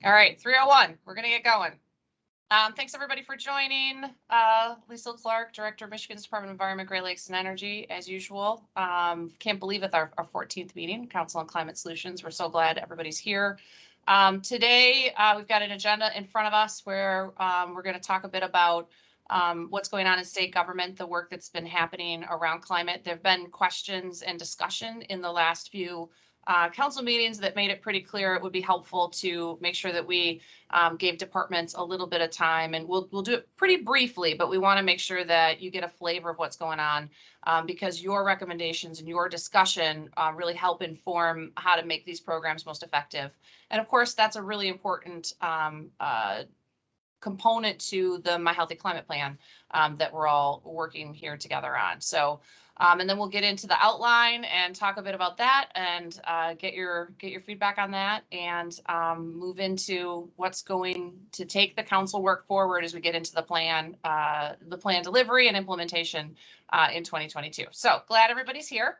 All right, 301, we're going to get going. Thanks everybody for joining. Lisa Clark, Director of Michigan's Department of Environment, Great Lakes and Energy, as usual. Can't believe it's our 14th meeting, Council on Climate Solutions. We're so glad everybody's here. Today, we've got an agenda in front of us where we're going to talk a bit about what's going on in state government, the work that's been happening around climate. There have been questions and discussion in the last few council meetings that made it pretty clear it would be helpful to make sure that we gave departments a little bit of time, and we'll do it pretty briefly, but we want to make sure that you get a flavor of what's going on because your recommendations and your discussion really help inform how to make these programs most effective. And of course, that's a really important component to the My Healthy Climate Plan that we're all working here together on. So, and then we'll get into the outline and talk a bit about that and get your feedback on that and move into what's going to take the council work forward as we get into the plan delivery and implementation in 2022. So glad everybody's here.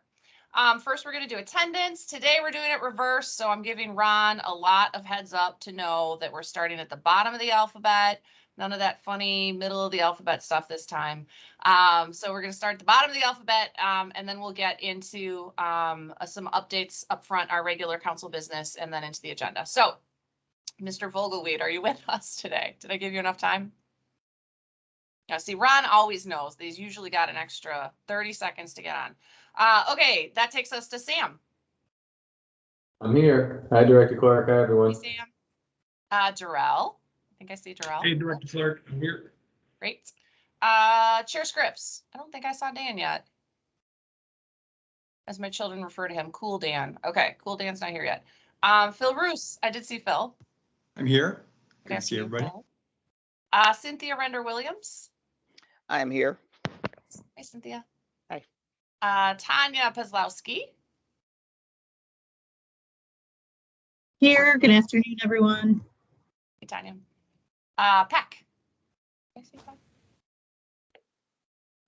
First, we're going to do attendance. Today, we're doing it reverse. So I'm giving Ron a lot of heads up to know that we're starting at the bottom of the alphabet. None of that funny middle of the alphabet stuff this time. So we're going to start at the bottom of the alphabet, and then we'll get into some updates up front, our regular council business, and then into the agenda. So, Mr. Vogelweed, are you with us today? Did I give you enough time? Now, see, Ron always knows. He's usually got an extra 30 seconds to get on. Okay, that takes us to Sam. I'm here. Hi, Director Clark. Hi, everyone. Hey, Sam. Darrell. I think I see Darrell. Hey, Director Clark. I'm here. Great. Chair Scripps. I don't think I saw Dan yet. As my children refer to him, Cool Dan. Okay, Cool Dan's not here yet. Phil Roos. I did see Phil. I'm here. Good to see everybody. Cynthia Render Williams. I am here. Hi, Cynthia. Hi. Tanya Pezlowski. Here. Good afternoon, everyone. Hey, Tanya. Peck. Did I see Peck?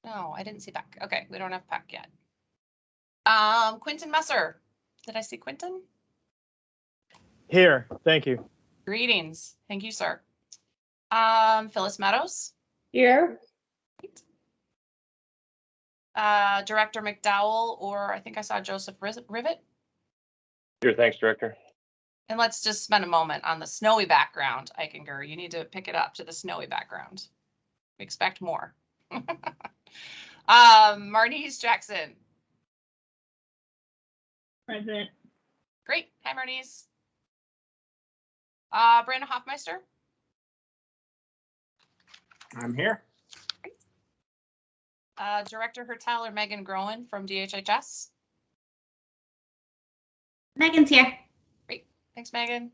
No, I didn't see Peck. Okay, we don't have Peck yet. Quentin Messer. Did I see Quentin? Here. Thank you. Greetings. Thank you, sir. Phyllis Meadows. Here. Director McDowell, or I think I saw Joseph Rivet. Here. Thanks, Director. And let's just spend a moment on the snowy background, Eichinger. You need to pick it up to the snowy background. We expect more. Marnise Jackson. Present. Great. Hi, Marnise. Brandon Hoffmeister. I'm here. Great. Director Hertel or Megan Groen from DHHS. Megan's here. Great. Thanks, Megan.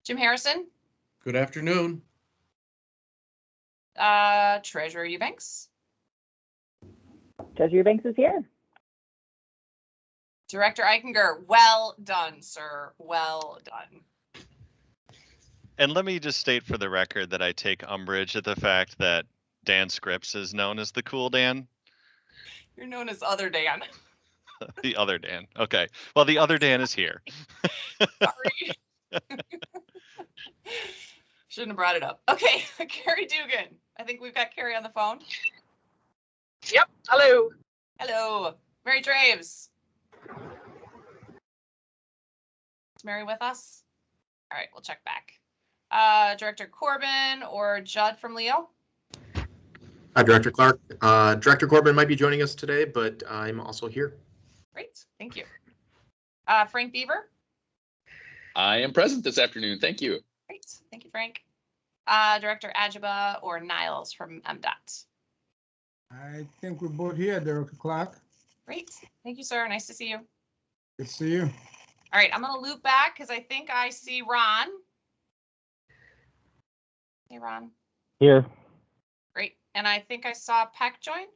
Jim Harrison. Good afternoon. Treasurer Eubanks. Treasurer Banks is here. Director Eichinger. Well done, sir. Well done. And let me just state for the record that I take umbrage at the fact that Dan Scripps is known as the cool Dan. You're known as Other Dan. The other Dan. Okay. Well, the other Dan is here. Sorry. Shouldn't have brought it up. Okay, Carrie Dugan. I think we've got Carrie on the phone. Yep. Hello. Hello. Mary Draves. Is Mary with us? All right, we'll check back. Director Corbin or Judd from Leo? Hi, Director Clark. Director Corbin might be joining us today, but I'm also here. Great, thank you. Frank Beaver? I am present this afternoon. Thank you. Great, thank you, Frank. Director Ajaba or Niles from MDOT? I think we're both here, Director Clark. Great, thank you, sir. Nice to see you. Good to see you. All right, I'm going to loop back because I think I see Ron. Hey, Ron. Here. Great. And I think I saw Peck join.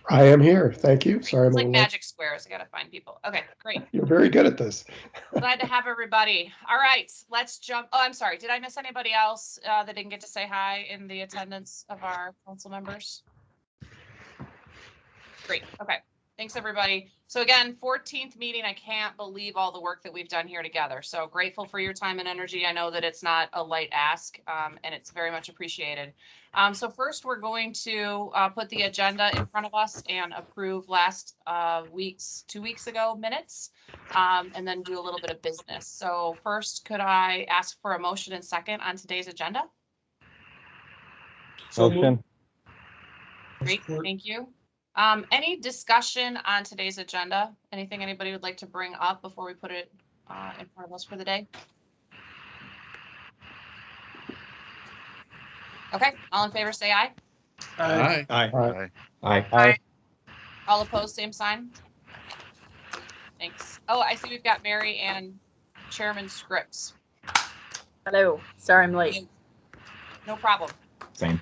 I am here. Thank you. Sorry, it's I'm like magic squares. I got to find people. Okay, great. You're very good at this. Glad to have everybody. All right, let's jump. Oh, I'm sorry. Did I miss anybody else that didn't get to say hi in the attendance of our council members? Great. Okay. Thanks, everybody. So again, 14th meeting, I can't believe all the work that we've done here together. So grateful for your time and energy. I know that it's not a light ask, and it's very much appreciated. So first, we're going to put the agenda in front of us and approve last 2 weeks ago minutes, and then do a little bit of business. So first, could I ask for a motion and second on today's agenda? Motion. Great, thank you. Any discussion on today's agenda? Anything anybody would like to bring up before we put it in front of us for the day? Okay, all in favor, say aye. Aye. Aye. Aye. All opposed, same sign. Thanks. Oh, I see we've got Mary and Chairman Scripps. Hello. Sorry I'm late. No problem. Same.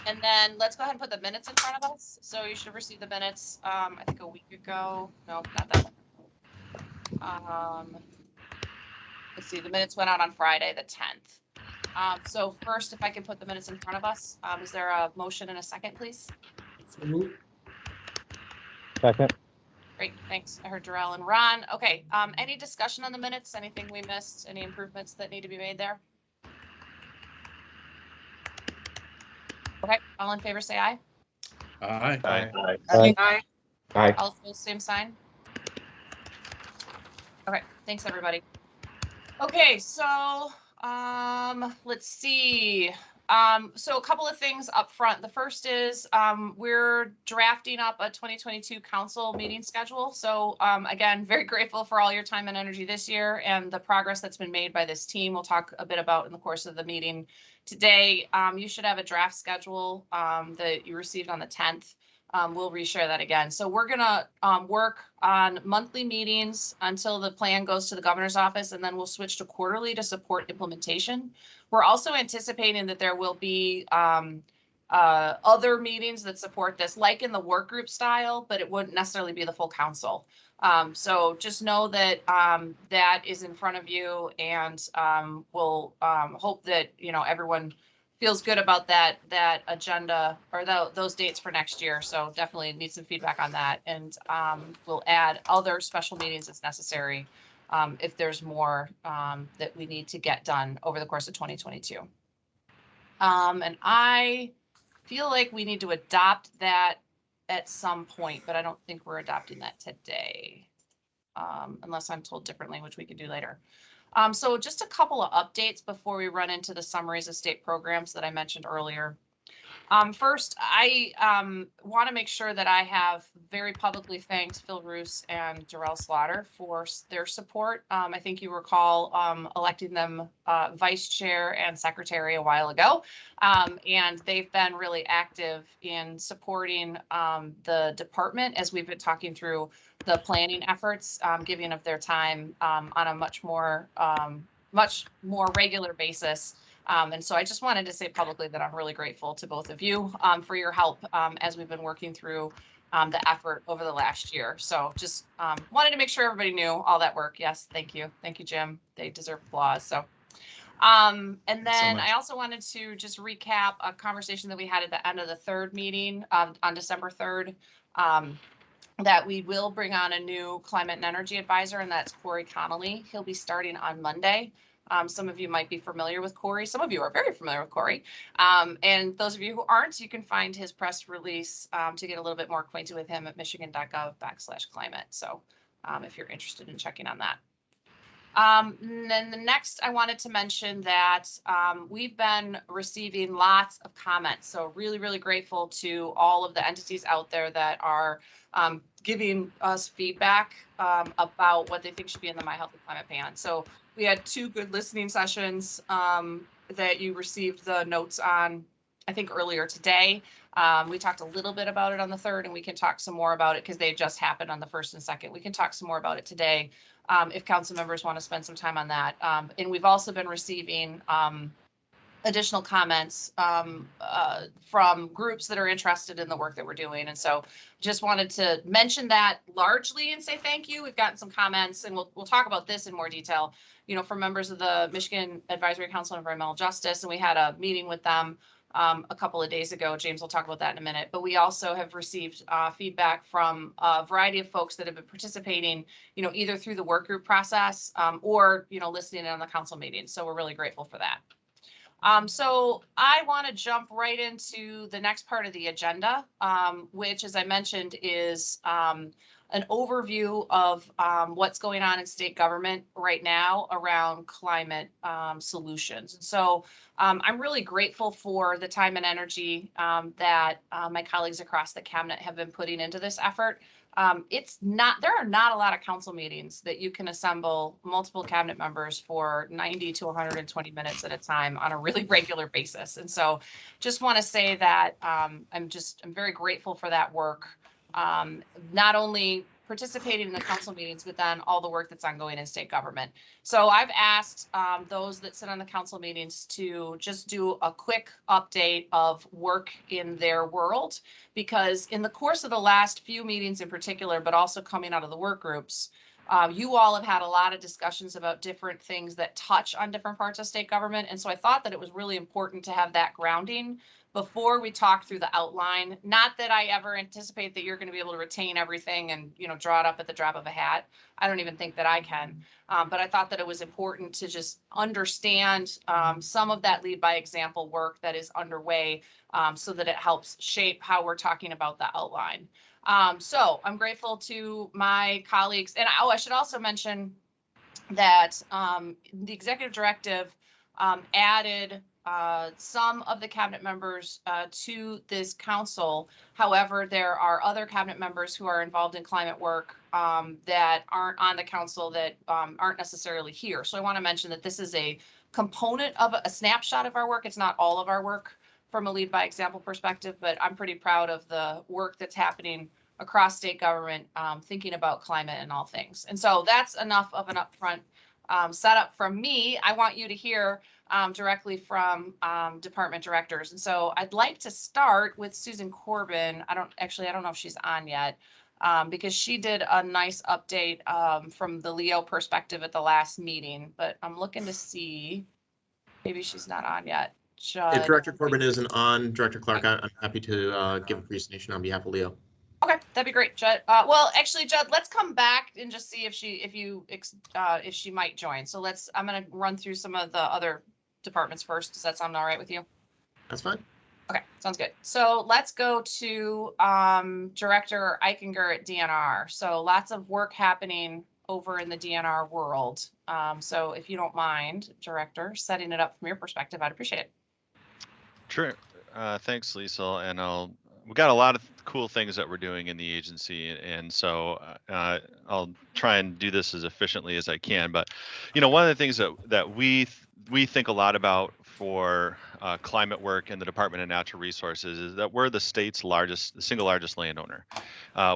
And then let's go ahead and put the minutes in front of us. So you should have received the minutes, I think a week ago. No, not that one. Let's see, the minutes went out on Friday, the 10th. So first, if I can put the minutes in front of us, is there a motion and a second, please? Second. Great, thanks. I heard Jarrell and Ron. Okay, any discussion on the minutes? Anything we missed? Any improvements that need to be made there? Okay, all in favor, say aye. Aye. Aye. Aye. All opposed, same sign. Okay, thanks, everybody. Okay, so let's see. So a couple of things up front. The first is we're drafting up a 2022 council meeting schedule. So again, very grateful for all your time and energy this year and the progress that's been made by this team. We'll talk a bit about in the course of the meeting today. You should have a draft schedule that you received on the 10th. We'll reshare that again. So we're gonna work on monthly meetings until the plan goes to the governor's office, and then we'll switch to quarterly to support implementation. We're also anticipating that there will be other meetings that support this, like in the work group style, but it wouldn't necessarily be the full council. So just know that that is in front of you, and we'll hope that everyone feels good about that agenda or those dates for next year. So definitely need some feedback on that, and we'll add other special meetings as necessary if there's more that we need to get done over the course of 2022. And I feel like we need to adopt that at some point, but I don't think we're adopting that today, unless I'm told differently, which we can do later. So just a couple of updates before we run into the summaries of state programs that I mentioned earlier. First, I want to make sure that I have very publicly thanked Phil Roos and Jarrell Slaughter for their support. I think you recall electing them vice chair and secretary a while ago, and they've been really active in supporting the department as we've been talking through the planning efforts, giving of their time on a much more regular basis. And so I just wanted to say publicly that I'm really grateful to both of you for your help as we've been working through the effort over the last year. So just wanted to make sure everybody knew all that work. Yes, thank you. Thank you, Jim. They deserve applause. So, and then I also wanted to just recap a conversation that we had at the end of the third meeting on December 3rd. That we will bring on a new climate and energy advisor, and that's Cory Connolly. He'll be starting on Monday. Some of you might be familiar with Cory. Some of you are very familiar with Cory. And those of you who aren't, you can find his press release to get a little bit more acquainted with him at michigan.gov/climate. So if you're interested in checking on that. And then the next, I wanted to mention that we've been receiving lots of comments. So really, really grateful to all of the entities out there that are giving us feedback about what they think should be in the My Healthy Climate Plan. So we had 2 good listening sessions that you received the notes on, I think earlier today. We talked a little bit about it on the 3rd, and we can talk some more about it because they just happened on the 1st and 2nd. We can talk some more about it today if council members want to spend some time on that. And we've also been receiving additional comments from groups that are interested in the work that we're doing. And so just wanted to mention that largely and say thank you. We've gotten some comments, and we'll talk about this in more detail, from members of the Michigan Advisory Council on Environmental Justice. And we had a meeting with them a couple of days ago. James will talk about that in a minute. But we also have received feedback from a variety of folks that have been participating, either through the work group process or, listening in on the council meetings. So we're really grateful for that. So I want to jump right into the next part of the agenda, which, as I mentioned, is an overview of what's going on in state government right now around climate solutions. And so I'm really grateful for the time and energy that my colleagues across the cabinet have been putting into this effort. There are not a lot of council meetings that you can assemble multiple cabinet members for 90 to 120 minutes at a time on a really regular basis. And so just want to say that I'm very grateful for that work. Not only participating in the council meetings, but then all the work that's ongoing in state government. So I've asked those that sit on the council meetings to just do a quick update of work in their world, because in the course of the last few meetings in particular, but also coming out of the work groups, you all have had a lot of discussions about different things that touch on different parts of state government. And so I thought that it was really important to have that grounding before we talk through the outline. Not that I ever anticipate that you're going to be able to retain everything and, draw it up at the drop of a hat. I don't even think that I can. But I thought that it was important to just understand some of that lead by example work that is underway so that it helps shape how we're talking about the outline. So I'm grateful to my colleagues. And I should also mention that the executive directive added some of the cabinet members to this council. However, there are other cabinet members who are involved in climate work that aren't on the council that aren't necessarily here. So I want to mention that this is a component of a snapshot of our work. It's not all of our work from a lead by example perspective, but I'm pretty proud of the work that's happening across state government, thinking about climate and all things. And so that's enough of an upfront setup from me. I want you to hear directly from department directors. And so I'd like to start with Susan Corbin. I don't know if she's on yet, because she did a nice update from the Leo perspective at the last meeting, but I'm looking to see, maybe she's not on yet. If Director Corbin isn't on, Director Clark, I'm happy to give a presentation on behalf of Leo. Okay, that'd be great, Judd. Well, actually, Judd, let's come back and just see if she might join. So I'm going to run through some of the other departments first. Does that sound all right with you? That's fine. Okay, sounds good. So let's go to Director Eichinger at DNR. So lots of work happening over in the DNR world. So if you don't mind, Director, setting it up from your perspective, I'd appreciate it. Sure. Thanks, Lisa. And we've got a lot of cool things that we're doing in the agency, and so I'll try and do this as efficiently as I can. But one of the things that we think a lot about for climate work in the Department of Natural Resources is that we're the state's single largest landowner.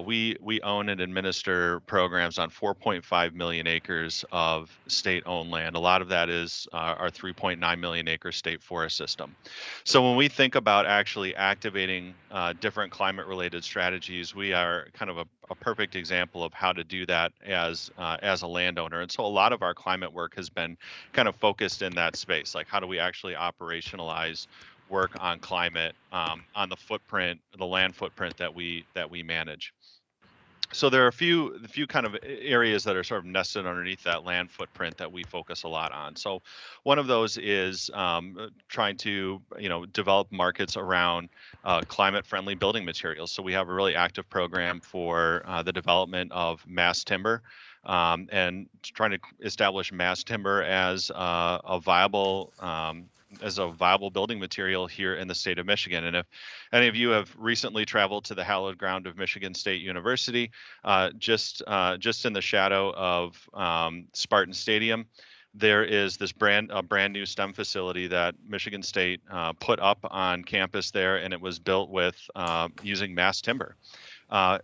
We own and administer programs on 4.5 million acres of state-owned land. A lot of that is our 3.9 million acre state forest system. So when we think about actually activating different climate-related strategies, we are kind of a perfect example of how to do that as a landowner. And so a lot of our climate work has been kind of focused in that space, like how do we actually operationalize work on climate on the land footprint that we manage. So there are a few kind of areas that are sort of nested underneath that land footprint that we focus a lot on. So one of those is trying to develop markets around climate-friendly building materials. So we have a really active program for the development of mass timber, and trying to establish mass timber as a viable building material here in the state of Michigan. And if any of you have recently traveled to the hallowed ground of Michigan State University, just in the shadow of Spartan Stadium, there is this brand new STEM facility that Michigan State put up on campus there, and it was built with using mass timber.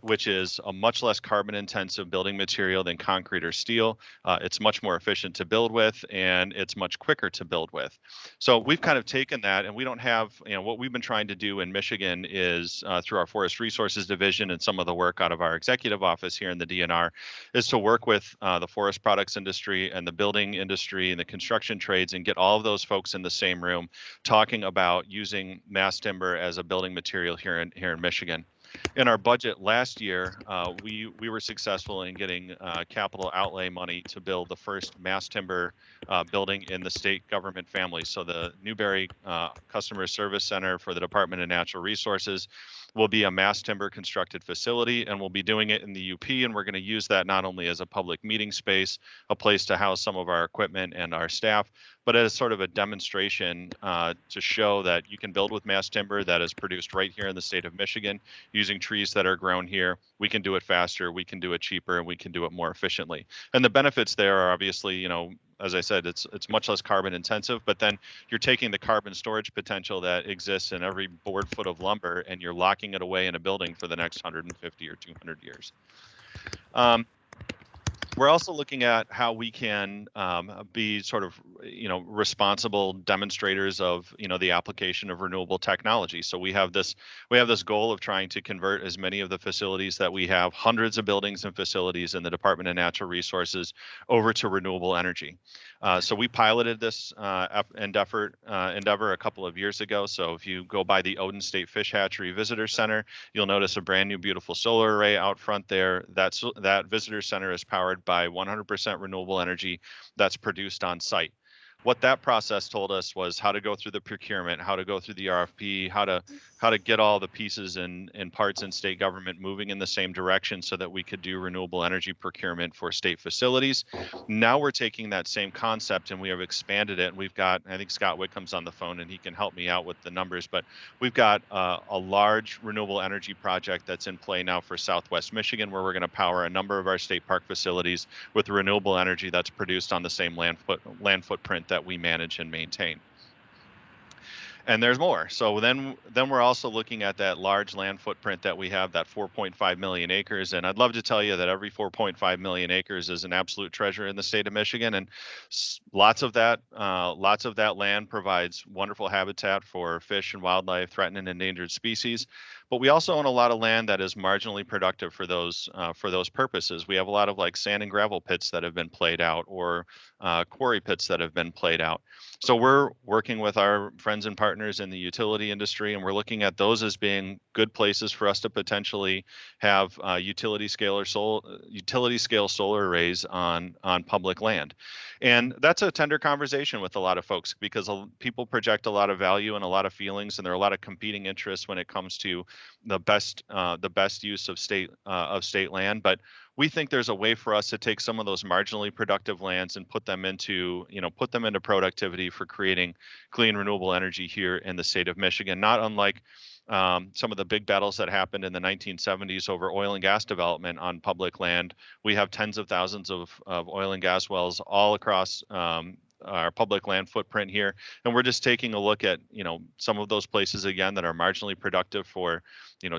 which is a much less carbon intensive building material than concrete or steel. It's much more efficient to build with, and it's much quicker to build with. So we've kind of taken that, and we don't have, what we've been trying to do in Michigan is through our Forest Resources Division and some of the work out of our executive office here in the DNR is to work with the forest products industry and the building industry and the construction trades and get all of those folks in the same room talking about using mass timber as a building material here in Michigan. In our budget last year, we were successful in getting capital outlay money to build the first mass timber building in the state government family. So the Newberry Customer Service Center for the Department of Natural Resources will be a mass timber constructed facility, and we'll be doing it in the UP, and we're going to use that not only as a public meeting space, a place to house some of our equipment and our staff, but as sort of a demonstration to show that you can build with mass timber that is produced right here in the state of Michigan using trees that are grown here. We can do it faster, we can do it cheaper, and we can do it more efficiently. And the benefits there are obviously, as I said, it's much less carbon intensive, but then you're taking the carbon storage potential that exists in every board foot of lumber and you're locking it away in a building for the next 150 or 200 years. We're also looking at how we can be sort of, responsible demonstrators of, the application of renewable technology. So we have this goal of trying to convert as many of the facilities that we have, hundreds of buildings and facilities in the Department of Natural Resources, over to renewable energy. So we piloted this endeavor a couple of years ago. So if you go by the Odin State Fish Hatchery Visitor Center, you'll notice a brand new beautiful solar array out front there. That visitor center is powered by 100% renewable energy that's produced on site. What that process told us was how to go through the procurement, how to go through the RFP, how to get all the pieces and parts in state government moving in the same direction so that we could do renewable energy procurement for state facilities. Now we're taking that same concept and we have expanded it. We've got, I think Scott Wickham's on the phone and he can help me out with the numbers, but we've got a large renewable energy project that's in play now for Southwest Michigan, where we're going to power a number of our state park facilities with renewable energy that's produced on the same land footprint that we manage and maintain. And there's more. So then we're also looking at that large land footprint that we have, that 4.5 million acres. And I'd love to tell you that every 4.5 million acres is an absolute treasure in the state of Michigan. And lots of that land provides wonderful habitat for fish and wildlife, threatened and endangered species. But we also own a lot of land that is marginally productive for those purposes. We have a lot of like sand and gravel pits that have been played out, or quarry pits that have been played out. So we're working with our friends and partners in the utility industry, and we're looking at those as being good places for us to potentially have utility scale solar arrays on public land. And that's a tender conversation with a lot of folks, because people project a lot of value and a lot of feelings, and there are a lot of competing interests when it comes to the best use of state land. But we think there's a way for us to take some of those marginally productive lands and put them into productivity for creating clean renewable energy here in the state of Michigan, not unlike some of the big battles that happened in the 1970s over oil and gas development on public land. We have tens of thousands of oil and gas wells all across our public land footprint here, and we're just taking a look at some of those places again that are marginally productive for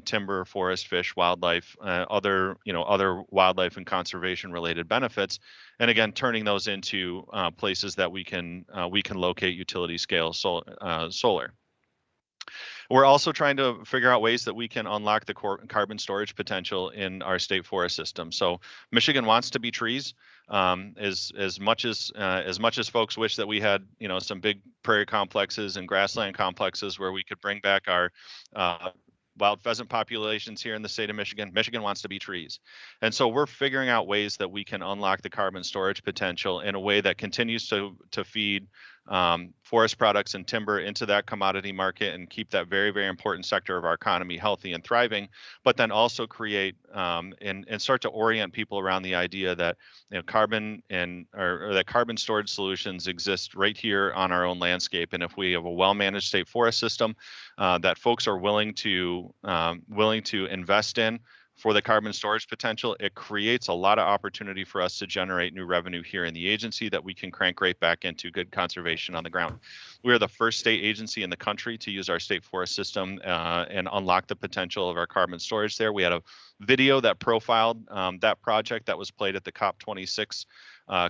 timber, forest, fish, wildlife, other wildlife and conservation related benefits, and again turning those into places that we can locate utility scale solar. We're also trying to figure out ways that we can unlock the carbon storage potential in our state forest system. So Michigan wants to be trees. As much as folks wish that we had some big prairie complexes and grassland complexes where we could bring back our wild pheasant populations here in the state of Michigan, Michigan wants to be trees. And so we're figuring out ways that we can unlock the carbon storage potential in a way that continues to feed forest products and timber into that commodity market and keep that very, very important sector of our economy healthy and thriving, but then also create and start to orient people around the idea that carbon or that carbon storage solutions exist right here on our own landscape. And if we have a well-managed state forest system that folks are willing to invest in, for the carbon storage potential, it creates a lot of opportunity for us to generate new revenue here in the agency that we can crank right back into good conservation on the ground. We are the first state agency in the country to use our state forest system and unlock the potential of our carbon storage there. We had a video that profiled that project that was played at the COP26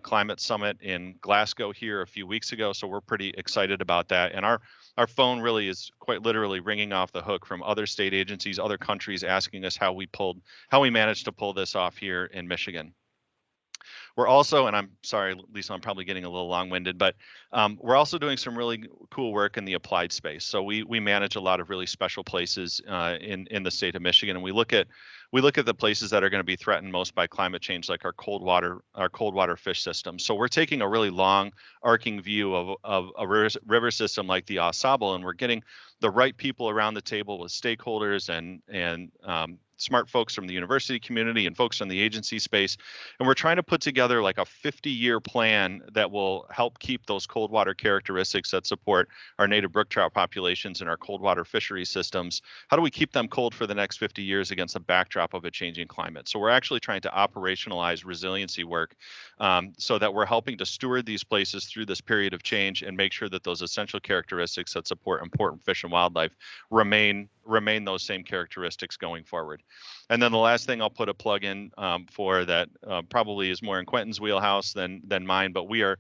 climate summit in Glasgow here a few weeks ago. So we're pretty excited about that. And our phone really is quite literally ringing off the hook from other state agencies, other countries asking us how we managed to pull this off here in Michigan. We're also, and I'm sorry, Lisa, I'm probably getting a little long-winded, but we're also doing some really cool work in the applied space. So we manage a lot of really special places in the state of Michigan, and we look at the places that are going to be threatened most by climate change, like our cold water fish system. So we're taking a really long, arcing view of a river system like the Au and we're getting the right people around the table with stakeholders and smart folks from the university community and folks from the agency space. And we're trying to put together like a 50-year plan that will help keep those cold water characteristics that support our native brook trout populations and our cold water fishery systems. How do we keep them cold for the next 50 years against the backdrop of a changing climate? So we're actually trying to operationalize resiliency work so that we're helping to steward these places through this period of change and make sure that those essential characteristics that support important fish and wildlife remain those same characteristics going forward. And then the last thing I'll put a plug in for that probably is more in Quentin's wheelhouse than mine, but we're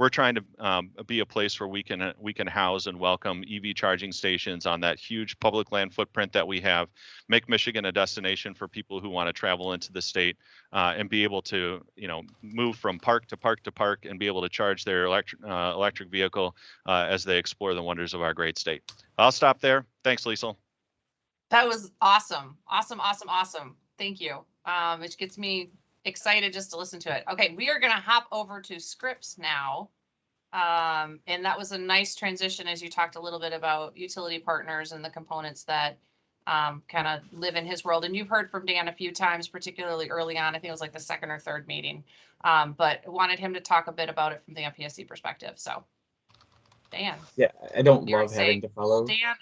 trying to be a place where we can house and welcome EV charging stations on that huge public land footprint that we have, make Michigan a destination for people who want to travel into the state and be able to move from park to park to park and be able to charge their electric vehicle as they explore the wonders of our great state. I'll stop there. Thanks, Liesl. That was awesome. Awesome. Thank you. Which gets me excited just to listen to it. Okay, we are going to hop over to scripts now. And that was a nice transition as you talked a little bit about utility partners and the components that kind of live in his world. And you've heard from Dan a few times, particularly early on. I think it was like the second or third meeting. But wanted him to talk a bit about it from the MPSC perspective. So Dan. Yeah, I don't You're love having to follow. Dan,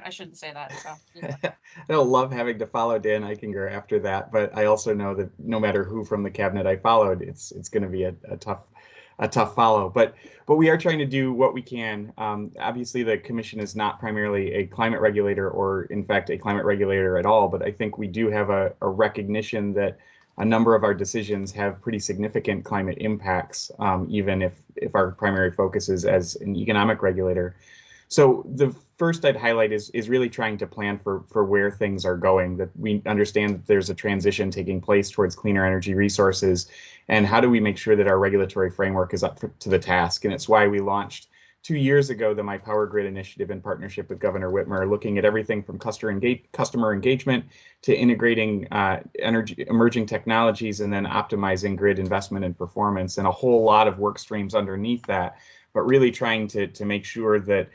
I shouldn't say that. So. I don't love having to follow Dan Eichinger after that, but I also know that no matter who from the cabinet I followed, it's going to be a tough follow. But we are trying to do what we can. Obviously, the commission is not primarily a climate regulator or, in fact, a climate regulator at all. But I think we do have a recognition that a number of our decisions have pretty significant climate impacts, even if our primary focus is as an economic regulator. So the first I'd highlight is really trying to plan for where things are going, that we understand that there's a transition taking place towards cleaner energy resources, and how do we make sure that our regulatory framework is up to the task. And it's why we launched 2 years ago the My Power Grid initiative in partnership with Governor Whitmer, looking at everything from customer engagement to integrating emerging technologies and then optimizing grid investment and performance, and a whole lot of work streams underneath that, but really trying to make sure that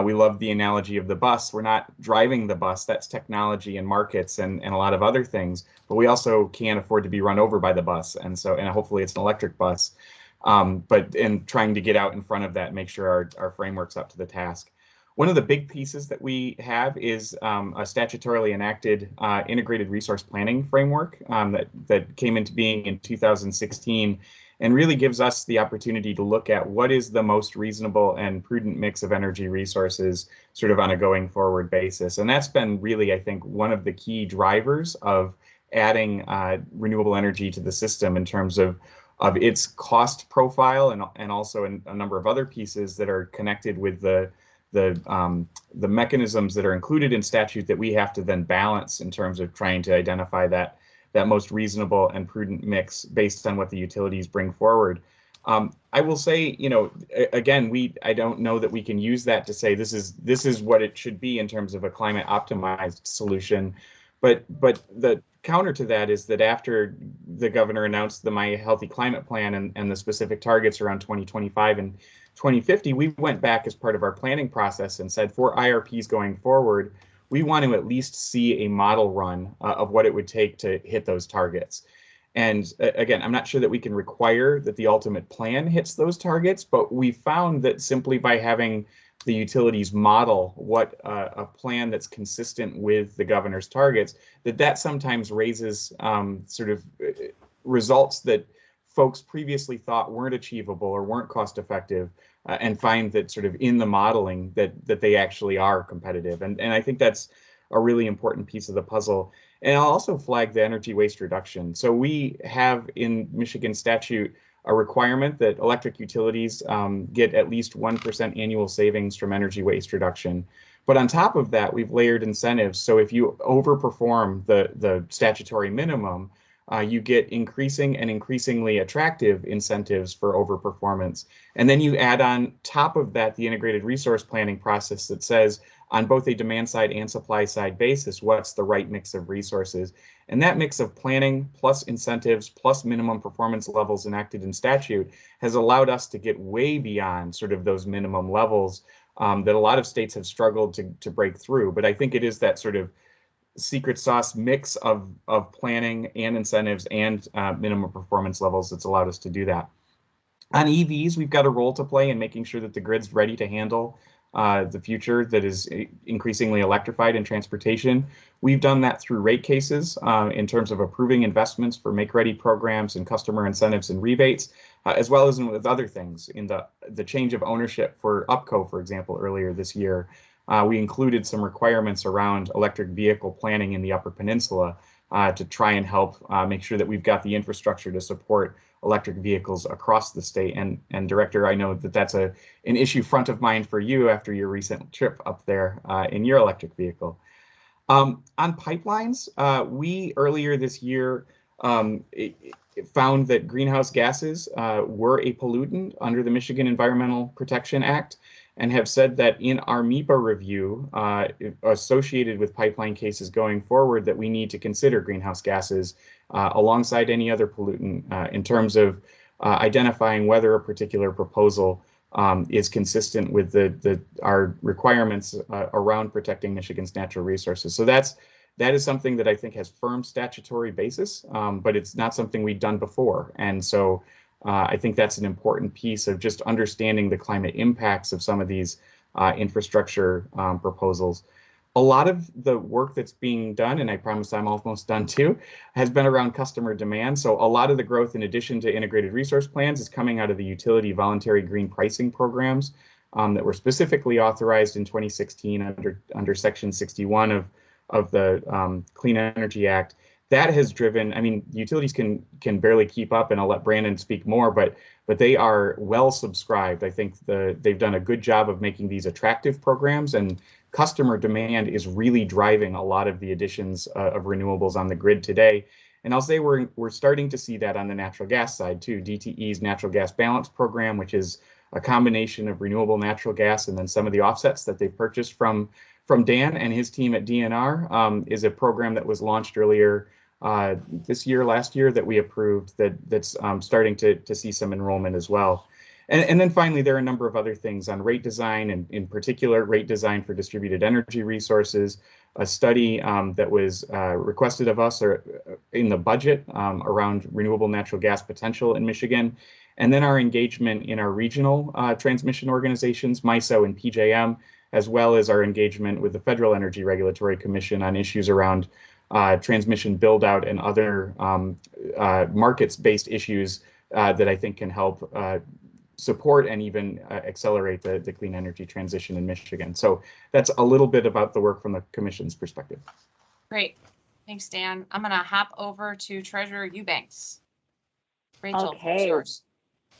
we love the analogy of the bus. We're not driving the bus, that's technology and markets and a lot of other things, but we also can't afford to be run over by the bus. And hopefully it's an electric bus. But trying to get out in front of that, make sure our framework's up to the task. One of the big pieces that we have is a statutorily enacted integrated resource planning framework that came into being in 2016 and really gives us the opportunity to look at what is the most reasonable and prudent mix of energy resources sort of on a going forward basis. And that's been really, I think, one of the key drivers of adding renewable energy to the system in terms of its cost profile and also a number of other pieces that are connected with the mechanisms that are included in statute that we have to then balance in terms of trying to identify that most reasonable and prudent mix based on what the utilities bring forward. I will say, again, I don't know that we can use that to say this is what it should be in terms of a climate optimized solution. But the counter to that is that after the governor announced the My Healthy Climate Plan and the specific targets around 2025 and 2050, we went back as part of our planning process and said for IRPs going forward, we want to at least see a model run of what it would take to hit those targets. And again, I'm not sure that we can require that the ultimate plan hits those targets, but we found that simply by having the utilities model what a plan that's consistent with the governor's targets, that sometimes raises sort of results that folks previously thought weren't achievable or weren't cost effective, and find that sort of in the modeling that they actually are competitive. And I think that's a really important piece of the puzzle. And I'll also flag the energy waste reduction. So we have in Michigan statute a requirement that electric utilities get at least 1% annual savings from energy waste reduction. But on top of that, we've layered incentives. So if you overperform the statutory minimum, you get increasing and increasingly attractive incentives for overperformance. And then you add on top of that the integrated resource planning process that says on both a demand side and supply side basis, what's the right mix of resources. And that mix of planning plus incentives plus minimum performance levels enacted in statute has allowed us to get way beyond sort of those minimum levels that a lot of states have struggled to break through. But I think it is that sort of secret sauce mix of planning and incentives and minimum performance levels that's allowed us to do that. On EVs, we've got a role to play in making sure that the grid's ready to handle the future that is increasingly electrified in transportation. We've done that through rate cases in terms of approving investments for make-ready programs and customer incentives and rebates, as well as with other things in the change of ownership for UPCO, for example, earlier this year. We included some requirements around electric vehicle planning in the Upper Peninsula to try and help make sure that we've got the infrastructure to support electric vehicles across the state. And Director, I know that that's an issue front of mind for you after your recent trip up there in your electric vehicle. On pipelines, we earlier this year found that greenhouse gases were a pollutant under the Michigan Environmental Protection Act, and have said that in our MEPA review associated with pipeline cases going forward, that we need to consider greenhouse gases alongside any other pollutant in terms of identifying whether a particular proposal is consistent with our requirements around protecting Michigan's natural resources. So that is something that I think has firm statutory basis, but it's not something we've done before. And so I think that's an important piece of just understanding the climate impacts of some of these infrastructure proposals. A lot of the work that's being done, and I promise I'm almost done too, has been around customer demand. So a lot of the growth, in addition to integrated resource plans, is coming out of the utility voluntary green pricing programs that were specifically authorized in 2016 under Section 61 of the Clean Energy Act. That has driven, I mean, utilities can barely keep up, and I'll let Brandon speak more, but they are well subscribed. I think they've done a good job of making these attractive programs, and customer demand is really driving a lot of the additions of renewables on the grid today. And I'll say we're starting to see that on the natural gas side too. DTE's Natural Gas Balance Program, which is a combination of renewable natural gas and then some of the offsets that they've purchased from Dan and his team at DNR, is a program that was launched earlier last year that we approved that's starting to see some enrollment as well. And then finally, there are a number of other things on rate design, and in particular, rate design for distributed energy resources, a study that was requested of us in the budget around renewable natural gas potential in Michigan, and then our engagement in our regional transmission organizations, MISO and PJM, as well as our engagement with the Federal Energy Regulatory Commission on issues around transmission build out and other markets-based issues that I think can help support and even accelerate the clean energy transition in Michigan. So that's a little bit about the work from the Commission's perspective. Great. Thanks, Dan. I'm going to hop over to Treasurer Eubanks. Rachel, it's yours.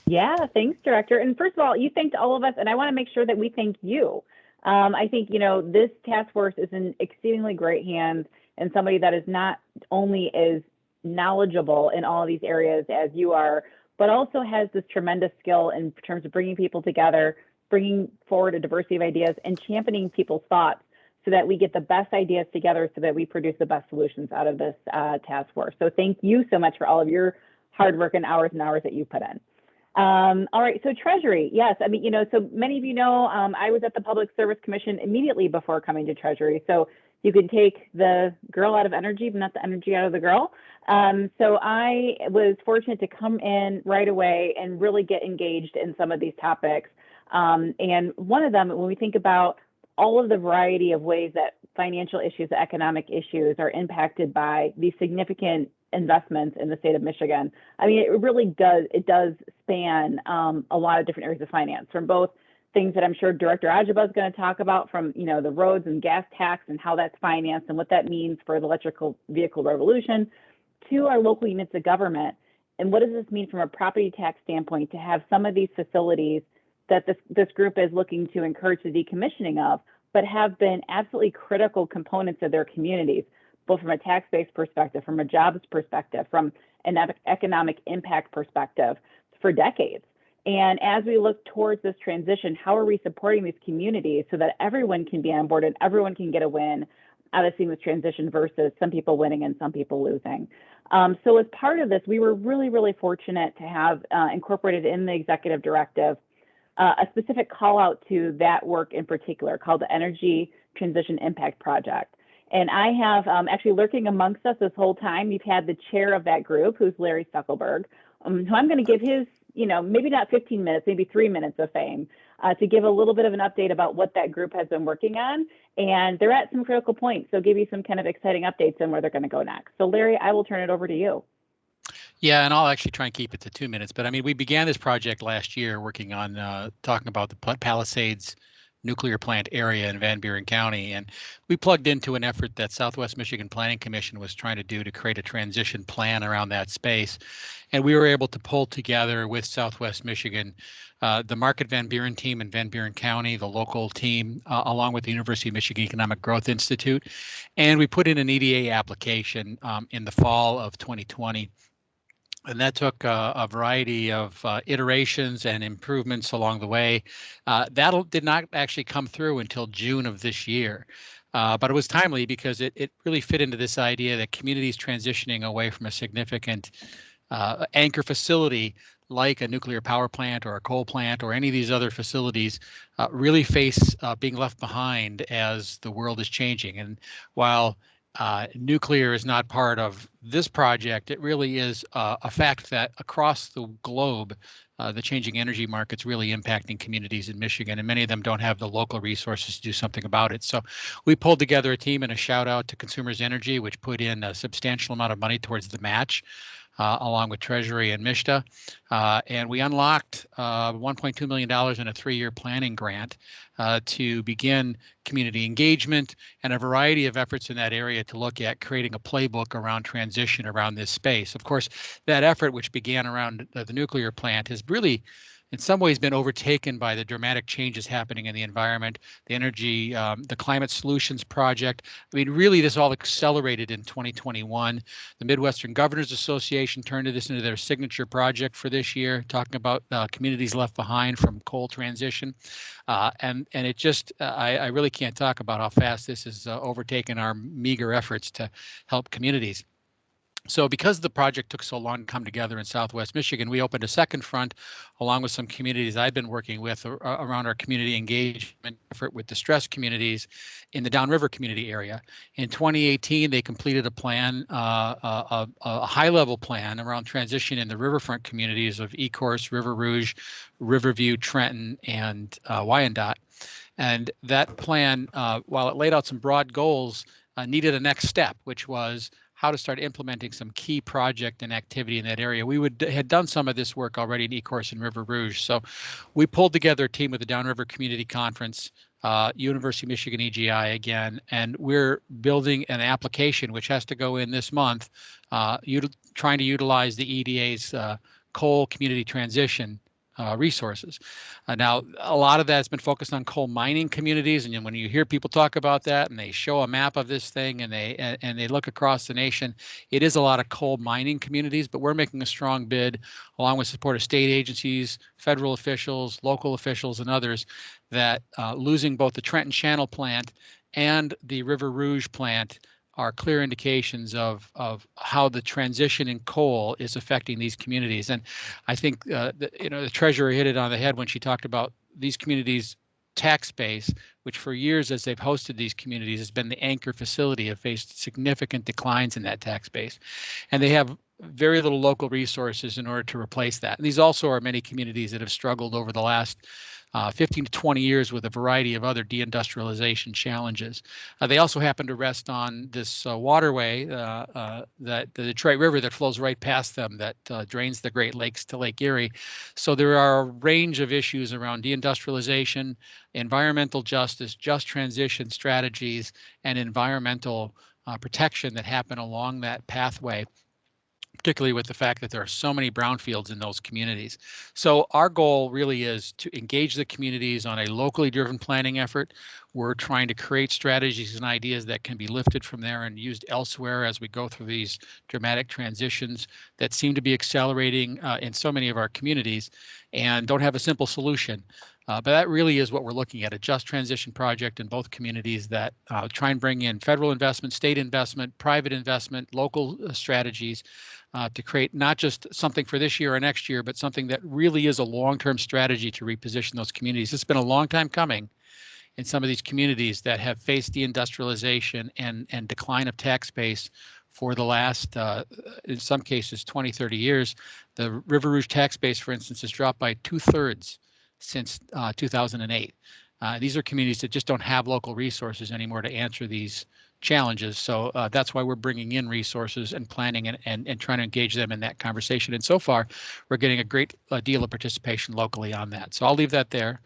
Yeah, thanks, Director. And first of all, you thanked all of us, and I want to make sure that we thank you. I think, this task force is in exceedingly great hands, and somebody that is not only as knowledgeable in all of these areas as you are, but also has this tremendous skill in terms of bringing people together, bringing forward a diversity of ideas, and championing people's thoughts so that we get the best ideas together so that we produce the best solutions out of this task force. So thank you so much for all of your hard work and hours that you put in. All right, so Treasury, yes, I mean, so many of you know, I was at the Public Service Commission immediately before coming to Treasury. So you could take the girl out of energy, but not the energy out of the girl. So I was fortunate to come in right away and really get engaged in some of these topics. And one of them, when we think about all of the variety of ways that financial issues, economic issues are impacted by these significant investments in the state of Michigan. I mean, it really does span a lot of different areas of finance, from both things that I'm sure Director Ajaba is going to talk about, from the roads and gas tax and how that's financed and what that means for the electrical vehicle revolution, to our local units of government. And what does this mean from a property tax standpoint to have some of these facilities that this group is looking to encourage the decommissioning of, but have been absolutely critical components of their communities, both from a tax-based perspective, from a jobs perspective, from an economic impact perspective for decades. And as we look towards this transition, how are we supporting these communities so that everyone can be on board and everyone can get a win out of seeing this transition versus some people winning and some people losing? So as part of this, we were really, really fortunate to have incorporated in the executive directive a specific call out to that work in particular called the Energy Transition Impact Project. And I have actually lurking amongst us this whole time, you've had the chair of that group, who's Larry Stuckelberg, who I'm going to give his, maybe not 15 minutes, maybe 3 minutes of fame to give a little bit of an update about what that group has been working on. And they're at some critical points, so give you some kind of exciting updates on where they're going to go next. So Larry, I will turn it over to you. Yeah, and I'll actually try and keep it to 2 minutes. But I mean, we began this project last year working on talking about the Palisades nuclear plant area in Van Buren County. And we plugged into an effort that Southwest Michigan Planning Commission was trying to do to create a transition plan around that space. And we were able to pull together with Southwest Michigan, the Market Van Buren team in Van Buren County, the local team, along with the University of Michigan Economic Growth Institute. And we put in an EDA application in the fall of 2020. And that took a variety of iterations and improvements along the way. That did not actually come through until June of this year. But it was timely because it really fit into this idea that communities transitioning away from a significant anchor facility like a nuclear power plant or a coal plant or any of these other facilities really face being left behind as the world is changing. And while nuclear is not part of this project, it really is a fact that across the globe, the changing energy market's really impacting communities in Michigan, and many of them don't have the local resources to do something about it. So we pulled together a team, and a shout out to Consumers Energy, which put in a substantial amount of money towards the match, along with Treasury and MISTA. And we unlocked $1.2 million in a 3-year planning grant to begin community engagement and a variety of efforts in that area to look at creating a playbook around transition around this space. Of course, that effort, which began around the nuclear plant, has really in some ways been overtaken by the dramatic changes happening in the environment, the energy, the Climate Solutions Project. I mean, really, this all accelerated in 2021. The Midwestern Governors Association turned this into their signature project for this year, talking about communities left behind from coal transition. And it just, I really can't talk about how fast this has overtaken our meager efforts to help communities. So because the project took so long to come together in Southwest Michigan, we opened a second front along with some communities I've been working with around our community engagement effort with distressed communities in the Downriver community area. In 2018, they completed a plan, a high-level plan around transition in the riverfront communities of Ecorse, River Rouge, Riverview, Trenton, and Wyandotte. And that plan, while it laid out some broad goals, needed a next step, which was how to start implementing some key project and activity in that area. We had done some of this work already in Ecorse and River Rouge. So we pulled together a team with the Downriver Community Conference, University of Michigan EGI again, and we're building an application which has to go in this month, trying to utilize the EDA's coal community transition resources. Now, a lot of that has been focused on coal mining communities, and when you hear people talk about that and they show a map of this thing and they look across the nation, it is a lot of coal mining communities, but we're making a strong bid along with support of state agencies, federal officials, local officials, and others that losing both the Trenton Channel plant and the River Rouge plant are clear indications of how the transition in coal is affecting these communities. And I think the treasurer hit it on the head when she talked about these communities' tax base, which for years as they've hosted these communities has been the anchor facility, have faced significant declines in that tax base. And they have very little local resources in order to replace that. And these also are many communities that have struggled over the last 15 to 20 years with a variety of other deindustrialization challenges. They also happen to rest on this waterway, that the Detroit River that flows right past them, that drains the Great Lakes to Lake Erie. So there are a range of issues around deindustrialization, environmental justice, just transition strategies, and environmental protection that happen along that pathway, particularly with the fact that there are so many brownfields in those communities. So our goal really is to engage the communities on a locally driven planning effort. We're trying to create strategies and ideas that can be lifted from there and used elsewhere as we go through these dramatic transitions that seem to be accelerating in so many of our communities and don't have a simple solution. But that really is what we're looking at, a just transition project in both communities that try and bring in federal investment, state investment, private investment, local strategies to create not just something for this year or next year, but something that really is a long-term strategy to reposition those communities. It's been a long time coming in some of these communities that have faced deindustrialization and decline of tax base for the last, in some cases, 20, 30 years. The River Rouge tax base, for instance, has dropped by 2/3 since 2008. These are communities that just don't have local resources anymore to answer these challenges. So that's why we're bringing in resources and planning and trying to engage them in that conversation. And so far, we're getting a great deal of participation locally on that. So I'll leave that there.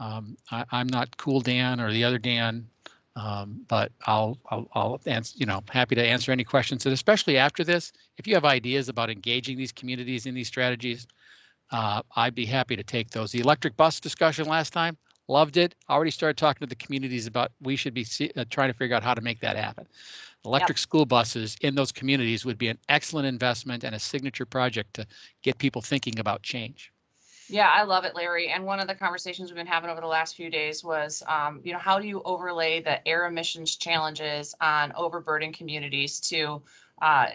I'm not Cool Dan or the other Dan, but I'll answer, happy to answer any questions. And especially after this, if you have ideas about engaging these communities in these strategies, I'd be happy to take those. The electric bus discussion last time, loved it. Already started talking to the communities about we should be trying to figure out how to make that happen. Electric school buses in those communities would be an excellent investment and a signature project to get people thinking about change. Yeah, I love it, Larry. And one of the conversations we've been having over the last few days was, how do you overlay the air emissions challenges on overburdened communities to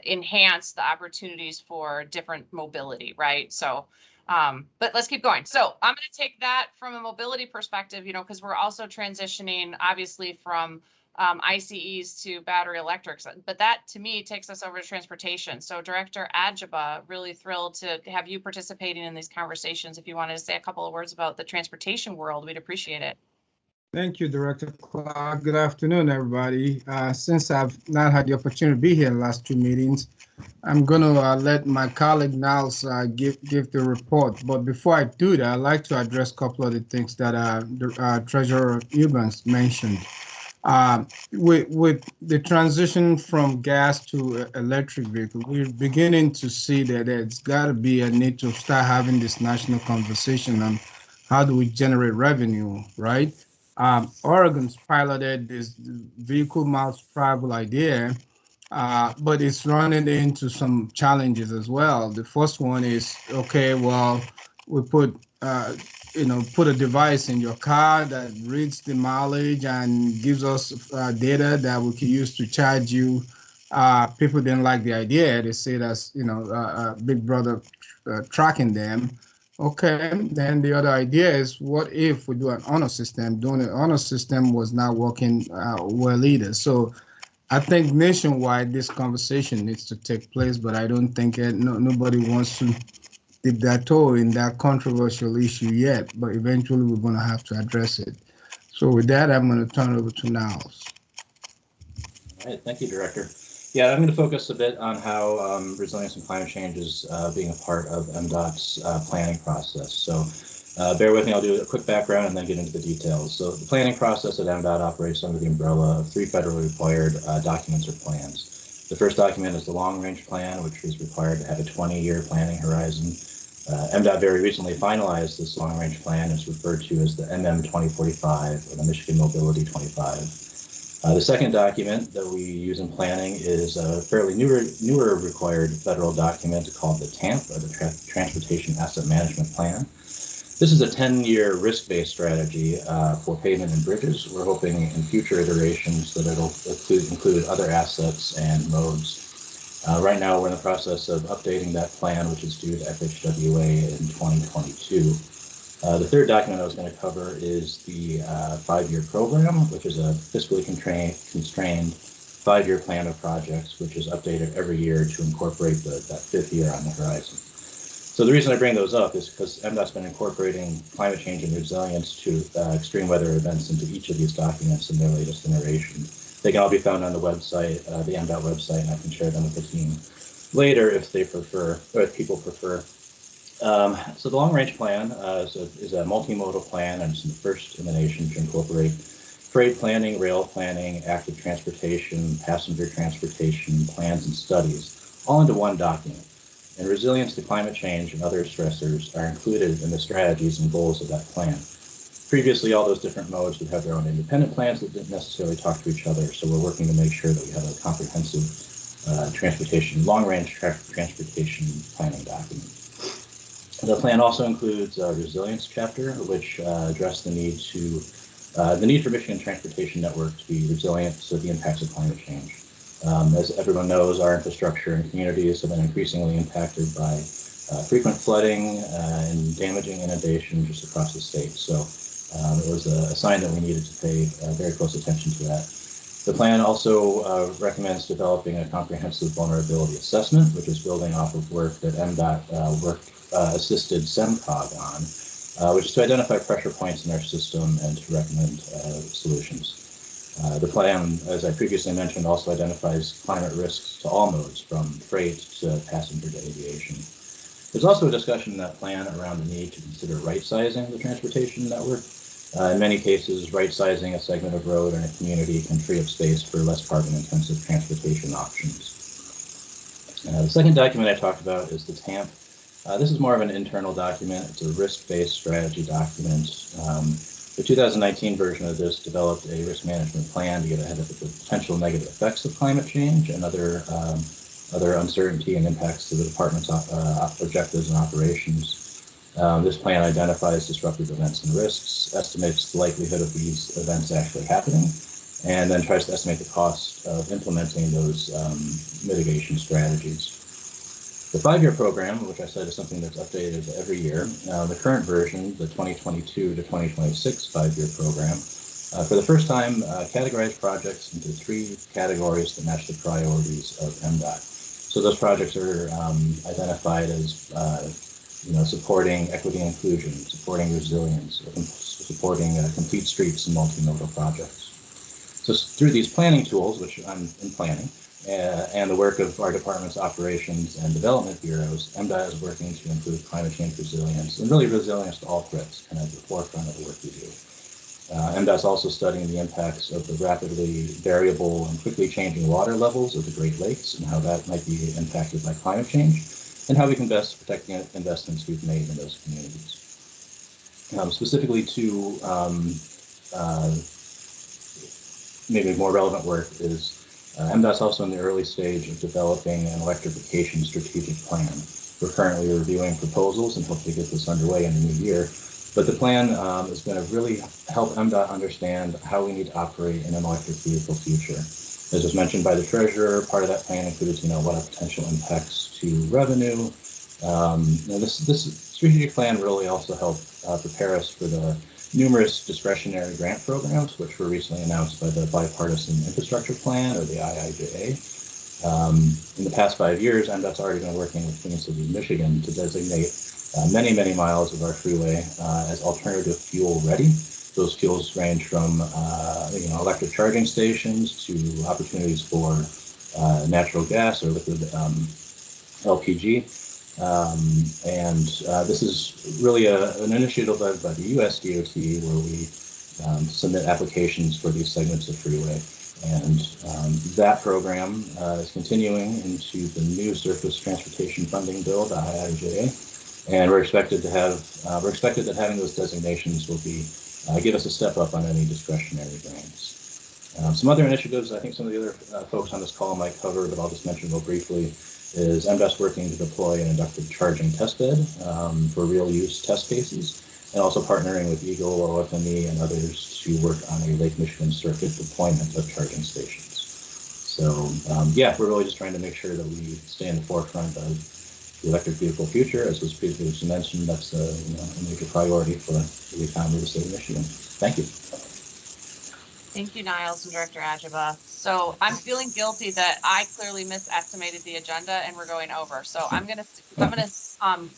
enhance the opportunities for different mobility, right? So, but let's keep going. So I'm going to take that from a mobility perspective, because we're also transitioning, obviously, from ICEs to battery electrics, but that to me takes us over to transportation. So Director Adjaba, really thrilled to have you participating in these conversations. If you wanted to say a couple of words about the transportation world, we'd appreciate it. Thank you, Director Clark. Good afternoon, everybody. Since I've not had the opportunity to be here in the last two meetings, I'm going to let my colleague Niles give the report. But before I do that, I'd like to address a couple of the things that Treasurer Eubanks mentioned. With the transition from gas to electric vehicle, we're beginning to see that there's got to be a need to start having this national conversation on how do we generate revenue, right? Oregon's piloted this vehicle miles travel idea, but it's running into some challenges as well. The first one is, okay, well, we put a device in your car that reads the mileage and gives us data that we can use to charge you. People didn't like the idea. They say that's, Big Brother tracking them. Okay, then the other idea is, what if we do an honor system? Doing an honor system was not working well either. So I think nationwide this conversation needs to take place, but I don't think nobody wants to dip their toe in that controversial issue yet, but eventually we're going to have to address it. So with that, I'm going to turn it over to Niles. All right, thank you, Director. Yeah, I'm going to focus a bit on how resilience and climate change is being a part of MDOT's planning process. So bear with me, I'll do a quick background and then get into the details. So the planning process at MDOT operates under the umbrella of 3 federally required documents or plans. The first document is the long-range plan, which is required to have a 20-year planning horizon. MDOT very recently finalized this long-range plan. It's referred to as the MM 2045 or the Michigan Mobility 25. The second document that we use in planning is a fairly newer required federal document called the TAMP, or the Transportation Asset Management Plan. This is a 10-year risk-based strategy for pavement and bridges. We're hoping in future iterations that it'll include other assets and modes. Right now, we're in the process of updating that plan, which is due to FHWA in 2022. The third document I was going to cover is the 5-year program, which is a fiscally constrained 5-year plan of projects, which is updated every year to incorporate that 5th year on the horizon. So the reason I bring those up is because MDOT's been incorporating climate change and resilience to extreme weather events into each of these documents in their latest iteration. They can all be found on the website, the MDOT website, and I can share them with the team later if they prefer, or if people prefer. So the long-range plan is a multimodal plan, and it's the first in the nation to incorporate freight planning, rail planning, active transportation, passenger transportation, plans and studies, all into one document. And resilience to climate change and other stressors are included in the strategies and goals of that plan. Previously, all those different modes would have their own independent plans that didn't necessarily talk to each other, so we're working to make sure that we have a comprehensive long-range transportation planning document. The plan also includes a resilience chapter, which addressed the need for Michigan transportation network to be resilient to the impacts of climate change. As everyone knows, our infrastructure and communities have been increasingly impacted by frequent flooding and damaging inundation just across the state. So it was a sign that we needed to pay very close attention to that. The plan also recommends developing a comprehensive vulnerability assessment, which is building off of work that MDOT assisted SEMCOG on, which is to identify pressure points in our system and to recommend solutions. The plan, as I previously mentioned, also identifies climate risks to all modes, from freight to passenger to aviation. There's also a discussion in that plan around the need to consider right-sizing the transportation network. In many cases, right-sizing a segment of road in a community can free up space for less carbon-intensive transportation options. The second document I talked about is the TAMP. This is more of an internal document. It's a risk-based strategy document. The 2019 version of this developed a risk management plan to get ahead of the potential negative effects of climate change and other uncertainty and impacts to the department's objectives and operations. This plan identifies disruptive events and risks, estimates the likelihood of these events actually happening, and then tries to estimate the cost of implementing those mitigation strategies. The 5-year program, which I said is something that's updated every year, the current version, the 2022 to 2026 5-year program, for the first time categorized projects into 3 categories that match the priorities of MDOT. So those projects are identified as supporting equity and inclusion, supporting resilience, supporting complete streets and multimodal projects. So through these planning tools, which I'm in planning, and the work of our department's operations and development bureaus, MDOT is working to improve climate change resilience and really resilience to all threats, kind of the forefront of the work we do. MDOT is also studying the impacts of the rapidly variable and quickly changing water levels of the Great Lakes and how that might be impacted by climate change, and how we can best protect the investments we've made in those communities. Specifically to maybe more relevant work is MDOT's also in the early stage of developing an electrification strategic plan. We're currently reviewing proposals and hope to get this underway in the new year. But the plan is going to really help MDOT understand how we need to operate in an electric vehicle future. As was mentioned by the treasurer, part of that plan includes, what are potential impacts to revenue. This strategic plan really also helped prepare us for the numerous discretionary grant programs, which were recently announced by the Bipartisan Infrastructure Plan, or the IIJA. In the past 5 years, MDOT's already been working with Clean City of Michigan to designate many miles of our freeway as alternative fuel ready. Those fuels range from electric charging stations to opportunities for natural gas or liquid LPG. This is really an initiative led by the US DOT, where we submit applications for these segments of freeway. And that program is continuing into the new Surface Transportation Funding Bill, the IIJA. And we're expected that having those designations will give us a step up on any discretionary grants. Some other initiatives I think some of the other folks on this call might cover, but I'll just mention real briefly, is MDOT's working to deploy an inductive charging testbed for real use test cases, and also partnering with Eagle, OFME, and others to work on a Lake Michigan circuit deployment of charging stations. So we're really just trying to make sure that we stay in the forefront of the electric vehicle future. As was previously mentioned, that's a major priority for the economy of the state of Michigan. Thank you. Thank you, Niles and Director Ajaba. So I'm feeling guilty that I clearly misestimated the agenda and we're going over. So I'm gonna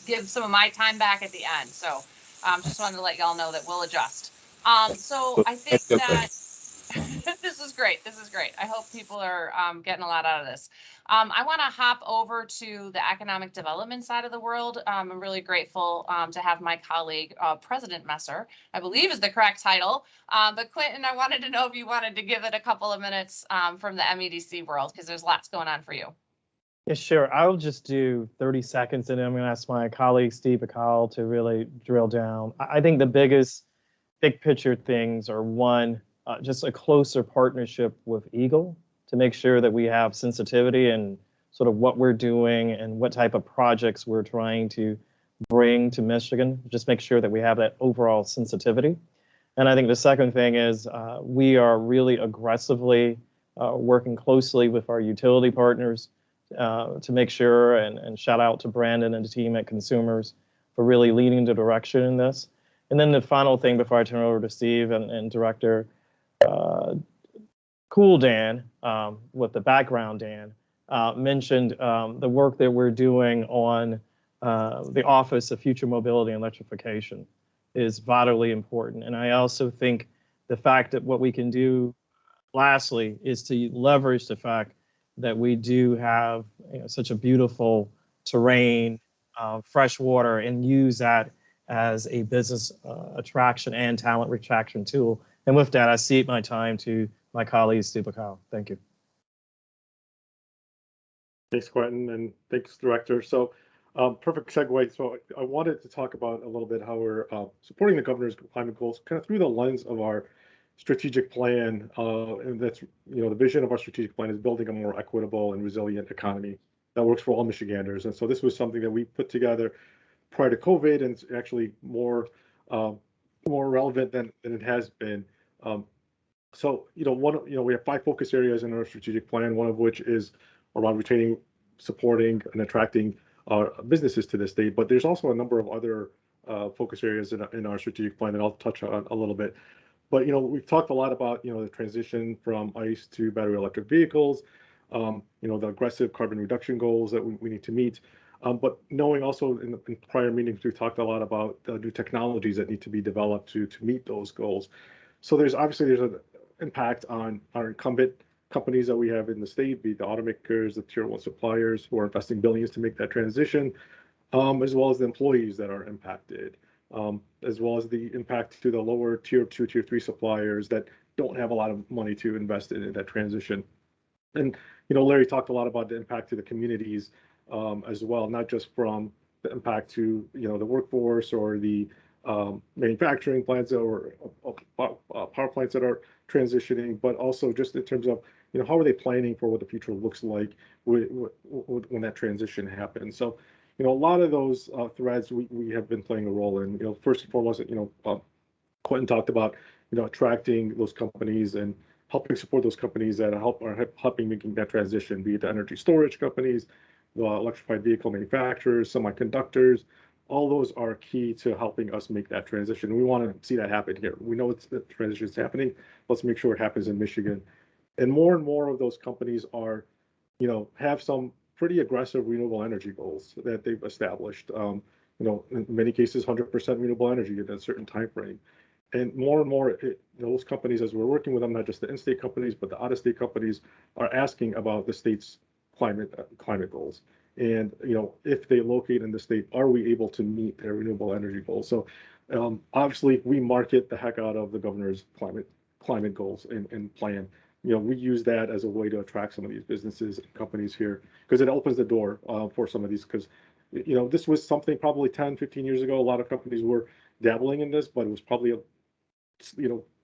give some of my time back at the end. So just wanted to let y'all know that we'll adjust. So I think that this is great. This is great. I hope people are getting a lot out of this. I want to hop over to the economic development side of the world. I'm really grateful to have my colleague, President Messer, I believe is the correct title. But Quentin, I wanted to know if you wanted to give it a couple of minutes from the MEDC world, because there's lots going on for you. Yeah, sure. I'll just do 30 seconds and then I'm going to ask my colleague Steve Akal to really drill down. I think the big picture things are one, just a closer partnership with Eagle to make sure that we have sensitivity and sort of what we're doing and what type of projects we're trying to bring to Michigan. Just make sure that we have that overall sensitivity. And I think the second thing is we are really aggressively working closely with our utility partners to make sure, and shout out to Brandon and the team at Consumers for really leading the direction in this. And then the final thing before I turn it over to Steve and Director Cool Dan, with the background Dan, mentioned the work that we're doing on the Office of Future Mobility and Electrification is vitally important. And I also think the fact that what we can do, lastly, is to leverage the fact that we do have such a beautiful terrain, fresh water, and use that as a business attraction and talent attraction tool. And with that, I cede my time to my colleague, Steve Akal. Thank you. Thanks, Quentin, and thanks, Director. So perfect segue. So I wanted to talk about a little bit how we're supporting the governor's climate goals kind of through the lens of our strategic plan. And that's, the vision of our strategic plan is building a more equitable and resilient economy that works for all Michiganders. And so this was something that we put together prior to COVID, and it's actually more relevant than it has been. So we have 5 focus areas in our strategic plan, one of which is around retaining, supporting, and attracting businesses to the state. But there's also a number of other focus areas in our strategic plan that I'll touch on a little bit. But we've talked a lot about the transition from ICE to battery electric vehicles, the aggressive carbon reduction goals that we need to meet. But knowing also in prior meetings, we've talked a lot about the new technologies that need to be developed to meet those goals. So there's an impact on our incumbent companies that we have in the state, be the automakers, the tier 1 suppliers who are investing billions to make that transition, as well as the employees that are impacted, as well as the impact to the lower tier 2, tier 3 suppliers that don't have a lot of money to invest in that transition. And Larry talked a lot about the impact to the communities as well, not just from the impact to the workforce or the manufacturing plants or power plants that are transitioning, but also just in terms of how are they planning for what the future looks like when that transition happens. So a lot of those threads we have been playing a role in. First and foremost, Quentin talked about attracting those companies and helping support those companies that are helping making that transition, be it the energy storage companies, the electrified vehicle manufacturers, semiconductors. All those are key to helping us make that transition. We want to see that happen here. We know the transition is happening. Let's make sure it happens in Michigan. And more of those companies are, have some pretty aggressive renewable energy goals that they've established. In many cases, 100% renewable energy in a certain time frame. And more, those companies, as we're working with them, not just the in-state companies, but the out-of-state companies, are asking about the state's climate goals. And if they locate in the state, are we able to meet their renewable energy goals? So obviously, we market the heck out of the governor's climate goals and plan. We use that as a way to attract some of these businesses and companies here, because it opens the door for some of these. Because this was something probably 10, 15 years ago. A lot of companies were dabbling in this, but it was probably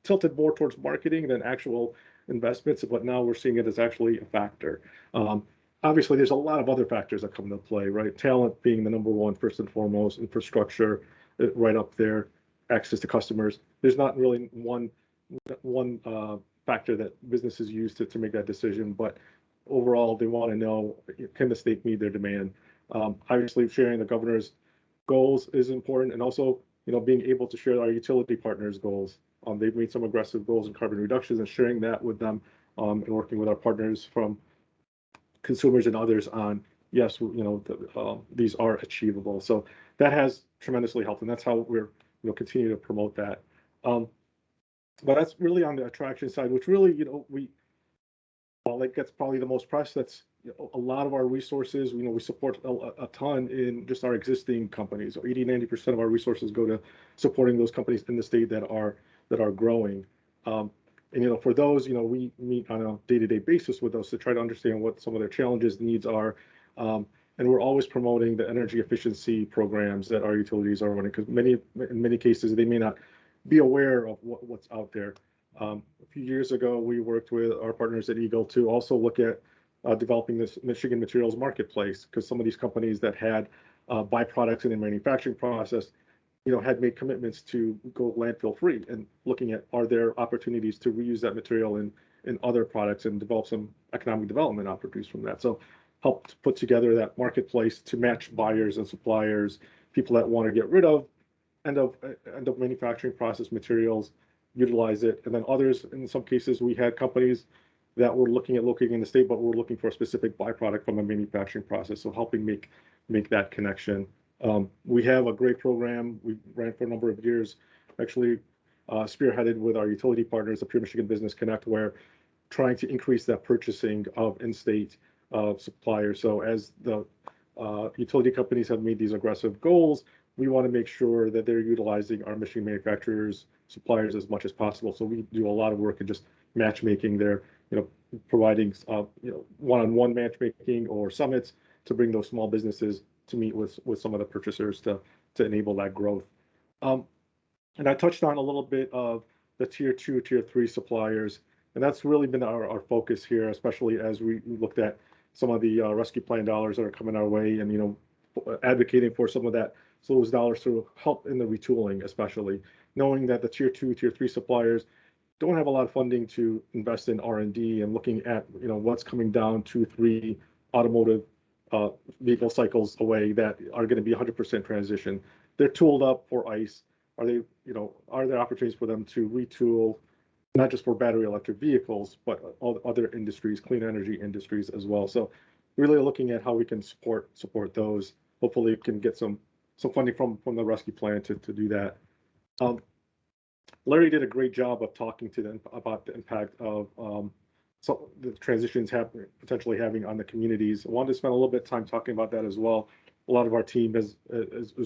tilted more towards marketing than actual investments. But now we're seeing it as actually a factor. Obviously, there's a lot of other factors that come into play, right? Talent being the number one, first and foremost, infrastructure right up there, access to customers. There's not really one factor that businesses use to make that decision, but overall, they want to know, can the state meet their demand? Obviously, sharing the governor's goals is important, and also, being able to share our utility partners' goals They've made some aggressive goals in carbon reductions, and sharing that with them and working with our partners from consumers and others on, yes, these are achievable. So that has tremendously helped, and that's how we're continue to promote that. But that's really on the attraction side, which really, while it gets probably the most press, that's a lot of our resources. We support a ton in just our existing companies. So 80-90% of our resources go to supporting those companies in the state that are growing. And for those, we meet on a day-to-day basis with those to try to understand what some of their challenges, needs are. And we're always promoting the energy efficiency programs that our utilities are running, because in many cases they may not be aware of what's out there. A few years ago, we worked with our partners at Eagle to also look at developing this Michigan materials marketplace, because some of these companies that had byproducts in the manufacturing process, had made commitments to go landfill free, and looking at, are there opportunities to reuse that material in other products and develop some economic development opportunities from that. So helped put together that marketplace to match buyers and suppliers, people that want to get rid of end of manufacturing process materials, utilize it, and then others. In some cases, we had companies that were looking at locating in the state, but were looking for a specific byproduct from a manufacturing process. So helping make that connection. We have a great program. We ran for a number of years, actually spearheaded with our utility partners, the Pure Michigan Business Connect, where trying to increase that purchasing of in-state suppliers. So as the utility companies have made these aggressive goals, we want to make sure that they're utilizing our Michigan manufacturers, suppliers as much as possible. So we do a lot of work in just matchmaking there, providing one-on-one matchmaking or summits to bring those small businesses to meet with some of the purchasers to enable that growth. And I touched on a little bit of the tier 2, tier 3 suppliers, and that's really been our focus here, especially as we looked at some of the rescue plan dollars that are coming our way, and advocating for some of those dollars to help in the retooling, especially knowing that the tier 2, tier 3 suppliers don't have a lot of funding to invest in R&D, and looking at what's coming down 2-3 automotive vehicle cycles away that are going to be 100% transition. They're tooled up for ICE. Are there opportunities for them to retool, not just for battery electric vehicles, but all other industries, clean energy industries as well? So really looking at how we can support those. Hopefully we can get some funding from the rescue plan to do that. Larry did a great job of talking to them about the impact of the transitions potentially having on the communities. I wanted to spend a little bit of time talking about that as well. A lot of our team is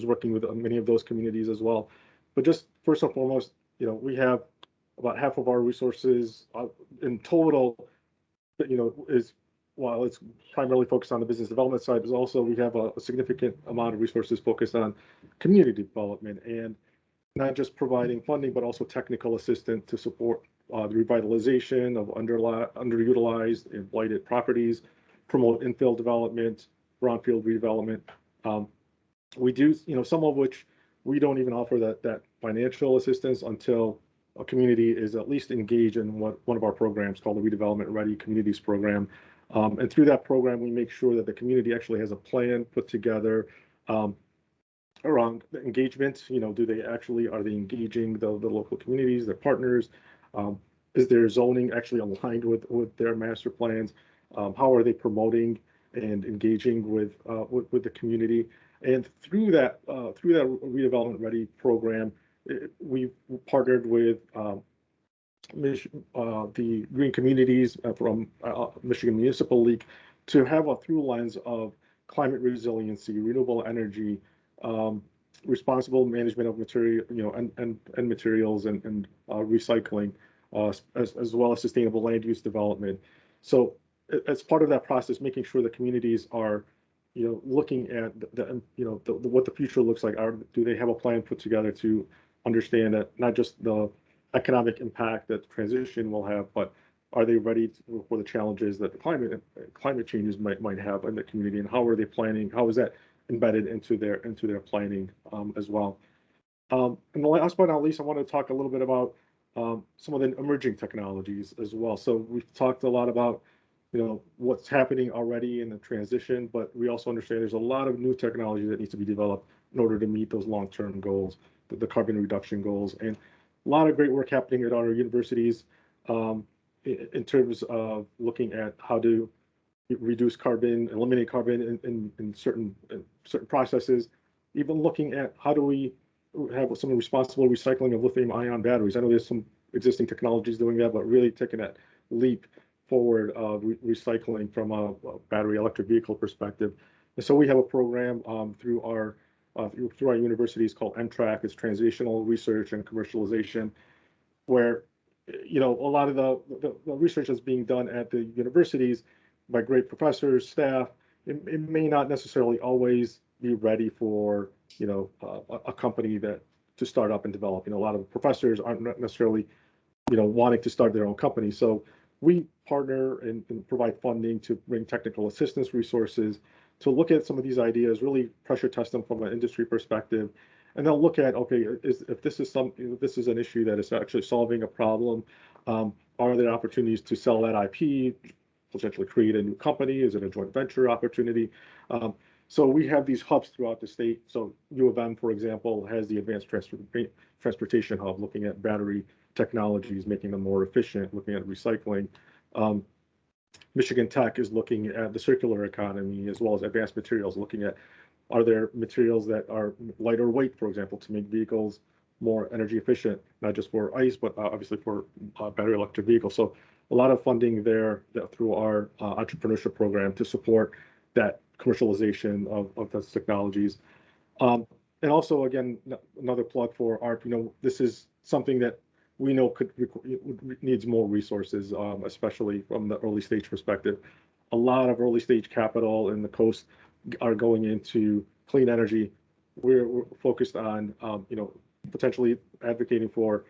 working with many of those communities as well. But just first and foremost, we have about half of our resources in total, while it's primarily focused on the business development side, is also we have a significant amount of resources focused on community development, and not just providing funding, but also technical assistance to support the revitalization of underutilized and blighted properties, promote infill development, brownfield redevelopment. We do, some of which we don't even offer that financial assistance until a community is at least engaged in one of our programs called the Redevelopment Ready Communities Program. And through that program, we make sure that the community actually has a plan put together around the engagement. Are they engaging the local communities, their partners? Is their zoning actually aligned with their master plans? How are they promoting and engaging with the community? And through that Redevelopment Ready program, we've partnered with the Green Communities from Michigan Municipal League to have a through lens of climate resiliency, renewable energy, responsible management of material, and materials and recycling, as well as sustainable land use development. So as part of that process, making sure the communities are, looking at what the future looks like. Do they have a plan put together to understand that not just the economic impact that transition will have, but are they ready for the challenges that the climate changes might have in the community, and how are they planning? How is that embedded into their planning as well? And the last but not least, I want to talk a little bit about some of the emerging technologies as well. So we've talked a lot about what's happening already in the transition, but we also understand there's a lot of new technology that needs to be developed in order to meet those long-term goals, the carbon reduction goals. And a lot of great work happening at our universities in terms of looking at how to reduce carbon, eliminate carbon in certain processes, even looking at how do we have some responsible recycling of lithium-ion batteries. I know there's some existing technologies doing that, but really taking that leap forward of recycling from a battery electric vehicle perspective. And so we have a program through our universities called MTRAC, it's Translational Research and Commercialization, where a lot of the research that's being done at the universities by great professors, staff, it may not necessarily always be ready for a company to start up and develop. A lot of professors aren't necessarily wanting to start their own company. So we partner and provide funding to bring technical assistance resources to look at some of these ideas, really pressure test them from an industry perspective, and they'll look at, okay, if this is an issue that is actually solving a problem, are there opportunities to sell that IP, potentially create a new company? Is it a joint venture opportunity? So we have these hubs throughout the state. So U of M, for example, has the Advanced Transportation Hub, looking at battery technologies, making them more efficient, looking at recycling. Michigan Tech is looking at the circular economy, as well as advanced materials, looking at, are there materials that are lighter weight, for example, to make vehicles more energy efficient, not just for ICE, but obviously for battery electric vehicles. So a lot of funding there through our entrepreneurship program to support that commercialization of those technologies. And also, again, another plug for ARP, this is something that we know needs more resources, especially from the early stage perspective. A lot of early stage capital in the coast are going into clean energy. We're focused on, potentially advocating for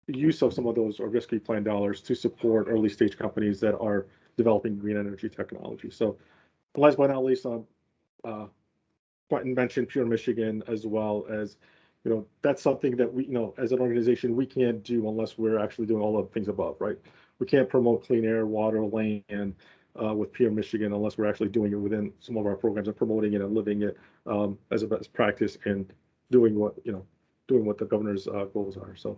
use of some of those risky plan dollars to support early stage companies that are developing green energy technology. So last but not least, Quentin mentioned Pure Michigan, as well as, that's something that we, as an organization, we can't do unless we're actually doing all the things above, right? We can't promote clean air, water, land with Pure Michigan unless we're actually doing it within some of our programs and promoting it and living it as a best practice and doing what the governor's goals are. So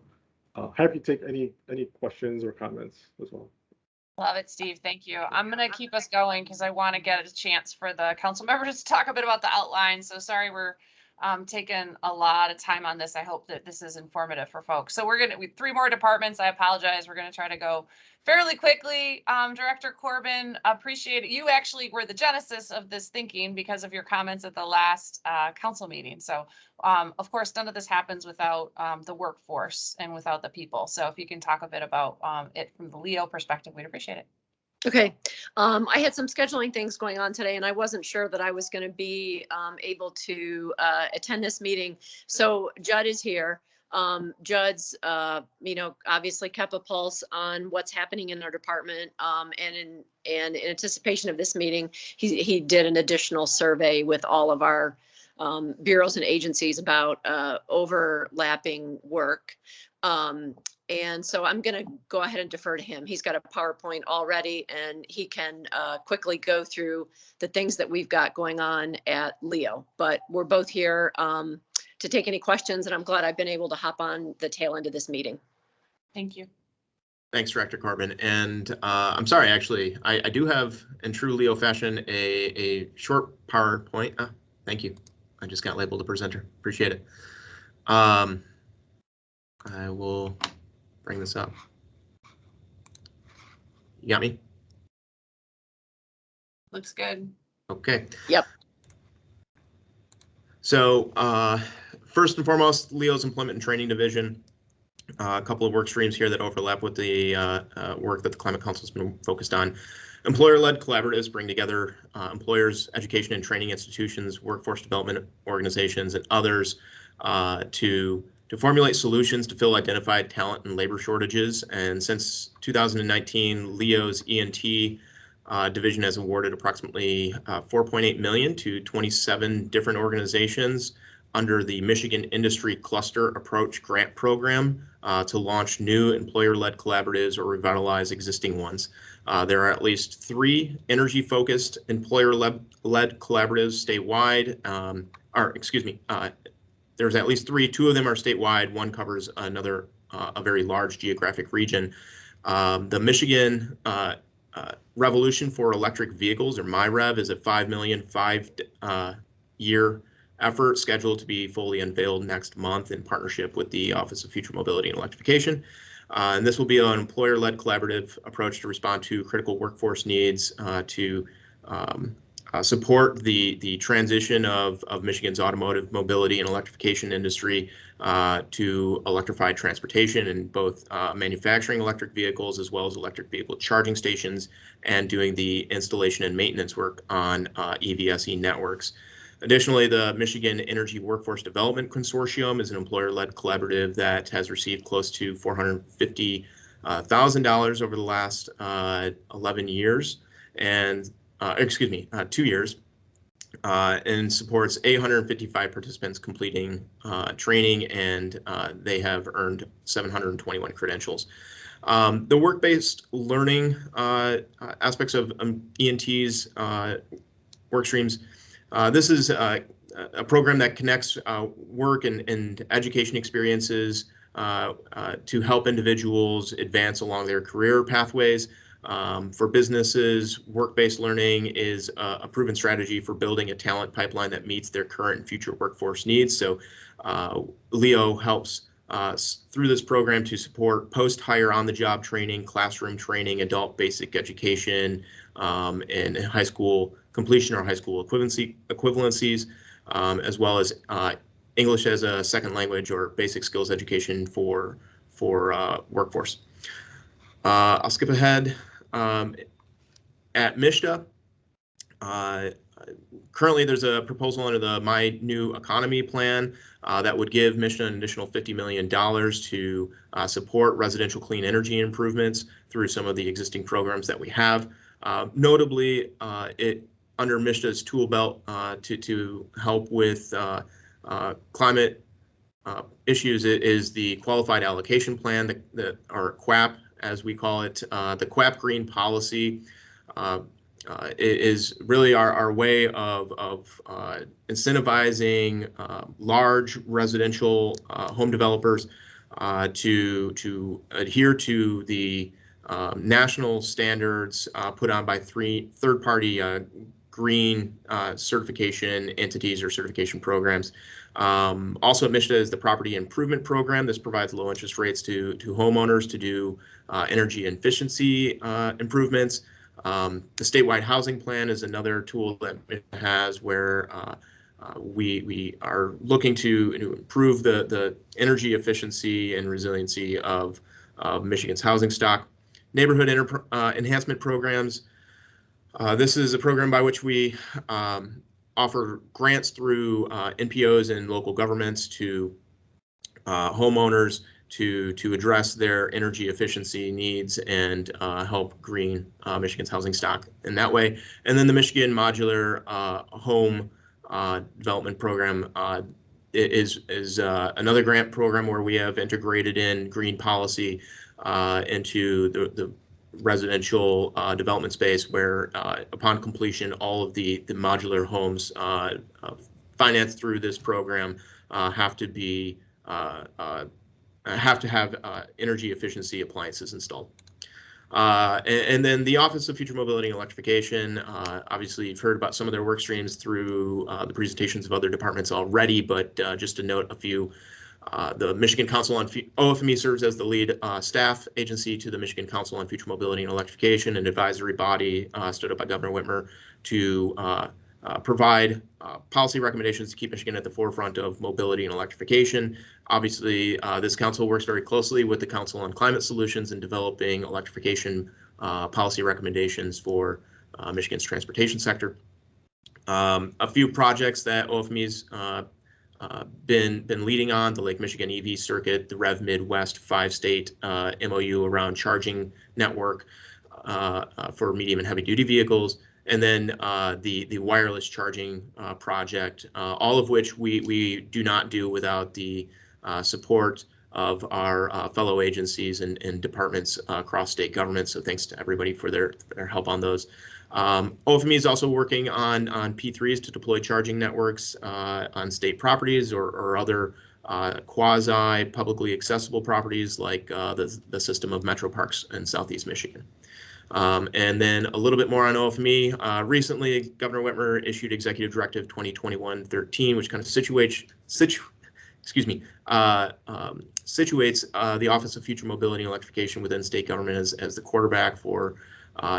happy to take any questions or comments as well. Love it, Steve. Thank you. I'm going to keep us going because I want to get a chance for the council members to talk a bit about the outline. So sorry, we're taking a lot of time on this. I hope that this is informative for folks. So we're with 3 more departments. I apologize. We're going to try to go fairly quickly. Director Corbin, appreciate it. You actually were the genesis of this thinking because of your comments at the last council meeting. So of course, none of this happens without the workforce and without the people. So if you can talk a bit about it from the Leo perspective, we'd appreciate it. Okay. I had some scheduling things going on today, and I wasn't sure that I was going to be able to attend this meeting. So Judd is here. Judd's, obviously kept a pulse on what's happening in our department. And in anticipation of this meeting, he did an additional survey with all of our bureaus and agencies about overlapping work. And so I'm going to go ahead and defer to him. He's got a PowerPoint already, and he can quickly go through the things that we've got going on at Leo. But we're both here to take any questions, and I'm glad I've been able to hop on the tail end of this meeting. Thank you. Thanks, Director Corbin. And I'm sorry, actually, I do have, in true Leo fashion, a short PowerPoint. Thank you. I just got labeled a presenter. Appreciate it. I will bring this up. You got me? Looks good. Okay. Yep. So first and foremost, Leo's Employment and Training Division. A couple of work streams here that overlap with the work that the Climate Council has been focused on. Employer-led collaboratives bring together employers, education and training institutions, workforce development organizations, and others to formulate solutions to fill identified talent and labor shortages. And since 2019, Leo's E&T division has awarded approximately $4.8 million to 27 different organizations under the Michigan Industry Cluster Approach Grant Program to launch new employer-led collaboratives or revitalize existing ones. There are at least 3 energy-focused employer-led collaboratives statewide, there's at least three. Two of them are statewide. One covers another, a very large geographic region. The Michigan Revolution for Electric Vehicles, or MyRev, is a $5 million, 5-year effort scheduled to be fully unveiled next month in partnership with the Office of Future Mobility and Electrification. And this will be an employer-led collaborative approach to respond to critical workforce needs to support the transition of Michigan's automotive mobility and electrification industry to electrified transportation in both manufacturing electric vehicles as well as electric vehicle charging stations and doing the installation and maintenance work on EVSE networks. Additionally, the Michigan Energy Workforce Development Consortium is an employer-led collaborative that has received close to $450,000 over the last 11 years, and 2 years, and supports 855 participants completing training, and they have earned 721 credentials. The work-based learning aspects of ENT's work streams. This is a program that connects work and education experiences to help individuals advance along their career pathways. For businesses, work-based learning is a proven strategy for building a talent pipeline that meets their current and future workforce needs. So LEO helps through this program to support post-hire on-the-job training, classroom training, adult basic education, and high school completion or high school equivalencies, as well as English as a second language or basic skills education for workforce. I'll skip ahead. At MISTA, currently there's a proposal under the My New Economy plan that would give MISTA an additional $50 million to support residential clean energy improvements through some of the existing programs that we have. Notably, under MISTA's tool belt to help with climate issues is the Qualified Allocation Plan, or QAP as we call it. The QAP Green Policy is really our way of incentivizing large residential home developers to adhere to the national standards put on by third-party green certification entities or certification programs. Also at MISTA is the Property Improvement Program. This provides low interest rates to homeowners to do energy efficiency improvements. The statewide housing plan is another tool that MISTA has where we are looking to improve the energy efficiency and resiliency of Michigan's housing stock. Neighborhood enhancement programs. This is a program by which we offer grants through NPOs and local governments to homeowners to address their energy efficiency needs and help green Michigan's housing stock in that way. And then the Michigan Modular Home Development Program is another grant program where we have integrated in green policy into the residential development space, where upon completion, all of the modular homes financed through this program have to have energy efficiency appliances installed. And then the Office of Future Mobility and Electrification, obviously you've heard about some of their work streams through the presentations of other departments already, but just to note a few. The Michigan Council on OFME serves as the lead staff agency to the Michigan Council on Future Mobility and Electrification, an advisory body stood up by Governor Whitmer to provide policy recommendations to keep Michigan at the forefront of mobility and electrification. Obviously, this council works very closely with the Council on Climate Solutions in developing electrification policy recommendations for Michigan's transportation sector. A few projects that OFME's been leading on: the Lake Michigan EV Circuit, the Rev Midwest 5-state MOU around charging network for medium and heavy duty vehicles, and then the wireless charging project, all of which we do not do without the support of our fellow agencies and departments across state government. So thanks to everybody for their help on those. OFME is also working on P3s to deploy charging networks on state properties or other quasi publicly accessible properties like the system of metro parks in Southeast Michigan. And then a little bit more on OFME. Recently, Governor Whitmer issued Executive Directive 2021-13, which kind of situates the Office of Future Mobility and Electrification within state government as the quarterback for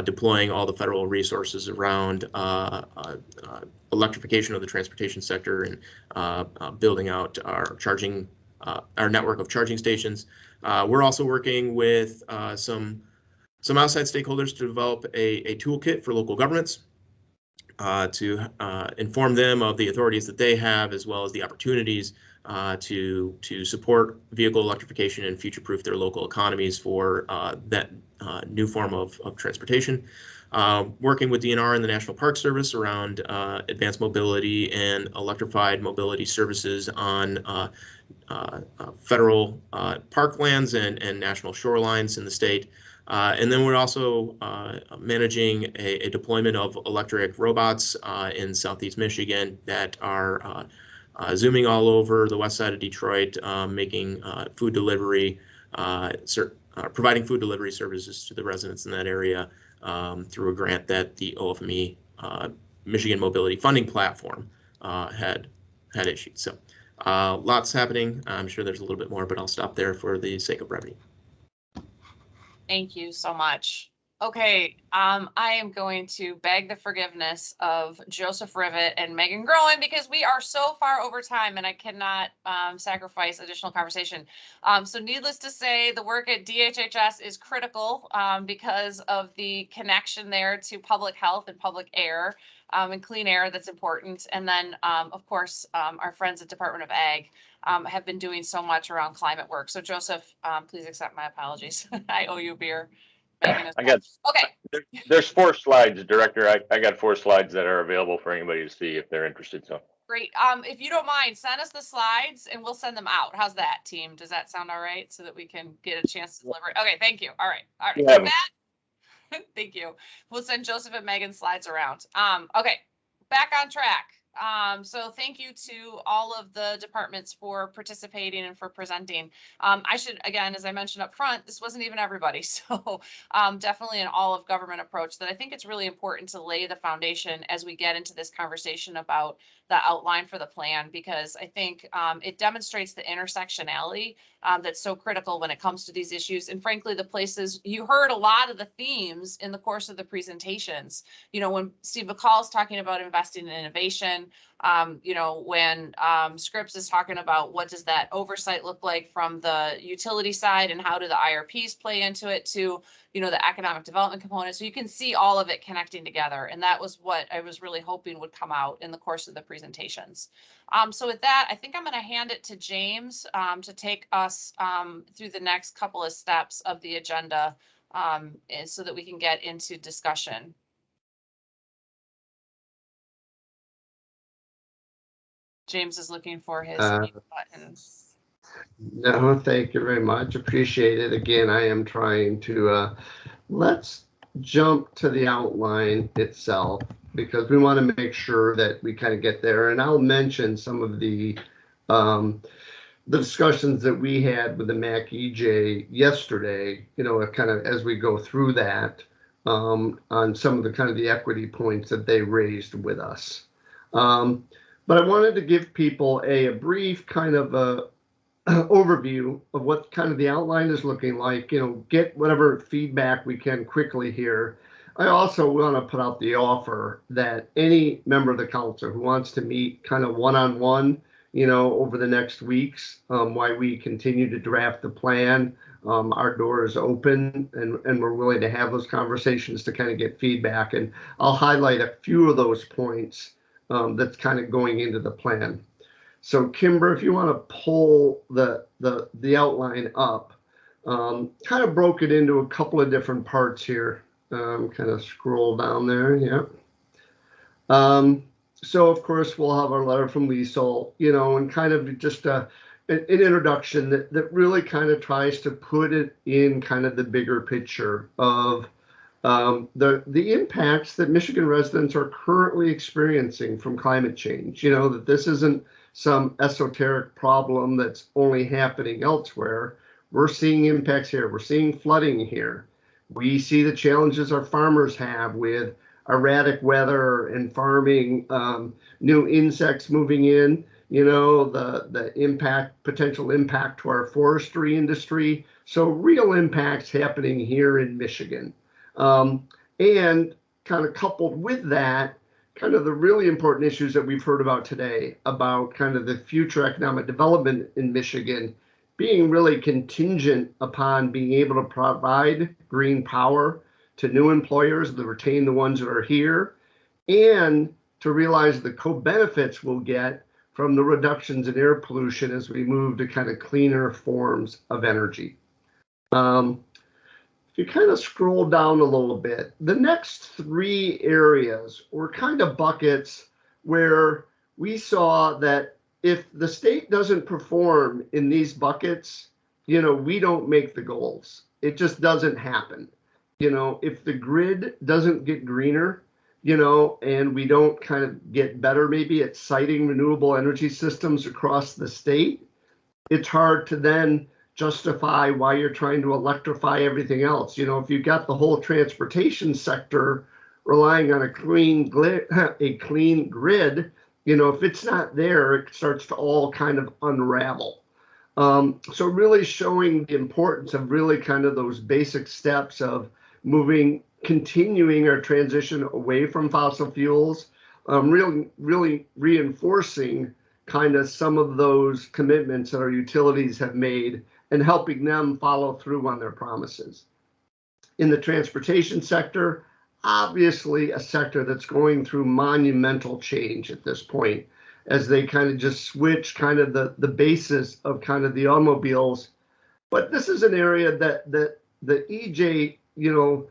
deploying all the federal resources around electrification of the transportation sector and building out our network of charging stations. We're also working with some outside stakeholders to develop a toolkit for local governments to inform them of the authorities that they have, as well as the opportunities to support vehicle electrification and future-proof their local economies for that new form of transportation. Working with DNR and the National Park Service around advanced mobility and electrified mobility services on federal parklands and national shorelines in the state. And then we're also managing a deployment of electric robots in Southeast Michigan that are zooming all over the west side of Detroit, making food delivery, providing food delivery services to the residents in that area through a grant that the OFME Michigan Mobility Funding Platform had issued. So lots happening. I'm sure there's a little bit more, but I'll stop there for the sake of brevity. Thank you so much. Okay, I am going to beg the forgiveness of Joseph Rivet and Megan Groen because we are so far over time and I cannot sacrifice additional conversation. So needless to say, the work at DHHS is critical because of the connection there to public health and public air and clean air that's important. And then, of course, our friends at Department of Ag have been doing so much around climate work. So Joseph, please accept my apologies. I owe you a beer. I got, okay. There's 4 slides, Director. I got 4 slides that are available for anybody to see if they're interested. So great. If you don't mind, send us the slides and we'll send them out. How's that, team? Does that sound all right? So that we can get a chance to deliver it. Okay, thank you. All right. All right. Yeah. Matt, thank you. We'll send Joseph and Megan slides around. Okay, back on track. So thank you to all of the departments for participating and for presenting. I should, again, as I mentioned up front, this wasn't even everybody. So definitely an all of government approach that I think it's really important to lay the foundation as we get into this conversation about the outline for the plan, because I think it demonstrates the intersectionality that's so critical when it comes to these issues. And frankly, the places you heard a lot of the themes in the course of the presentations, you know, when Steve McCall's talking about investing in innovation, you know, when Scripps is talking about what does that oversight look like from the utility side and how do the IRPs play into it to, you know, the economic development component. So you can see all of it connecting together. And that was what I was really hoping would come out in the course of the presentations. So with that, I think I'm going to hand it to James to take us through the next couple of steps of the agenda so that we can get into discussion. James is looking for his mute button. No, thank you very much. Appreciate it. Again, I am trying to, let's jump to the outline itself because we want to make sure that we kind of get there. And I'll mention some of the discussions that we had with the MAC EJ yesterday, you know, kind of as we go through that on some of the kind of the equity points that they raised with us. But I wanted to give people a brief kind of a overview of what kind of the outline is looking like, you know, get whatever feedback we can quickly here. I also want to put out the offer that any member of the council who wants to meet kind of one-on-one, you know, over the next weeks, while we continue to draft the plan, our door is open and we're willing to have those conversations to kind of get feedback. And I'll highlight a few of those points that's kind of going into the plan. So Kimber, if you want to pull the outline up, kind of broke it into a couple of different parts here. Kind of scroll down there, yeah. So of course we'll have our letter from Liesel, you know, and kind of just an introduction that really kind of tries to put it in kind of the bigger picture of the impacts that Michigan residents are currently experiencing from climate change. You know, that this isn't some esoteric problem that's only happening elsewhere. We're seeing impacts here. We're seeing flooding here. We see the challenges our farmers have with erratic weather and farming, new insects moving in, you know, the potential impact to our forestry industry. So real impacts happening here in Michigan. And kind of coupled with that, kind of the really important issues that we've heard about today about kind of the future economic development in Michigan being really contingent upon being able to provide green power to new employers to retain the ones that are here, and to realize the co-benefits we'll get from the reductions in air pollution as we move to kind of cleaner forms of energy. If you kind of scroll down a little bit, the next three areas were kind of buckets where we saw that if the state doesn't perform in these buckets, you know, we don't make the goals. It just doesn't happen. You know, if the grid doesn't get greener, you know, and we don't kind of get better maybe at siting renewable energy systems across the state, it's hard to then justify why you're trying to electrify everything else. You know, if you've got the whole transportation sector relying on a clean grid, you know, if it's not there, it starts to all kind of unravel. So really showing the importance of really kind of those basic steps of continuing our transition away from fossil fuels, really reinforcing kind of some of those commitments that our utilities have made and helping them follow through on their promises. In the transportation sector, obviously a sector that's going through monumental change at this point, as they kind of just switch kind of the basis of kind of the automobiles. But this is an area that the EJ, you know,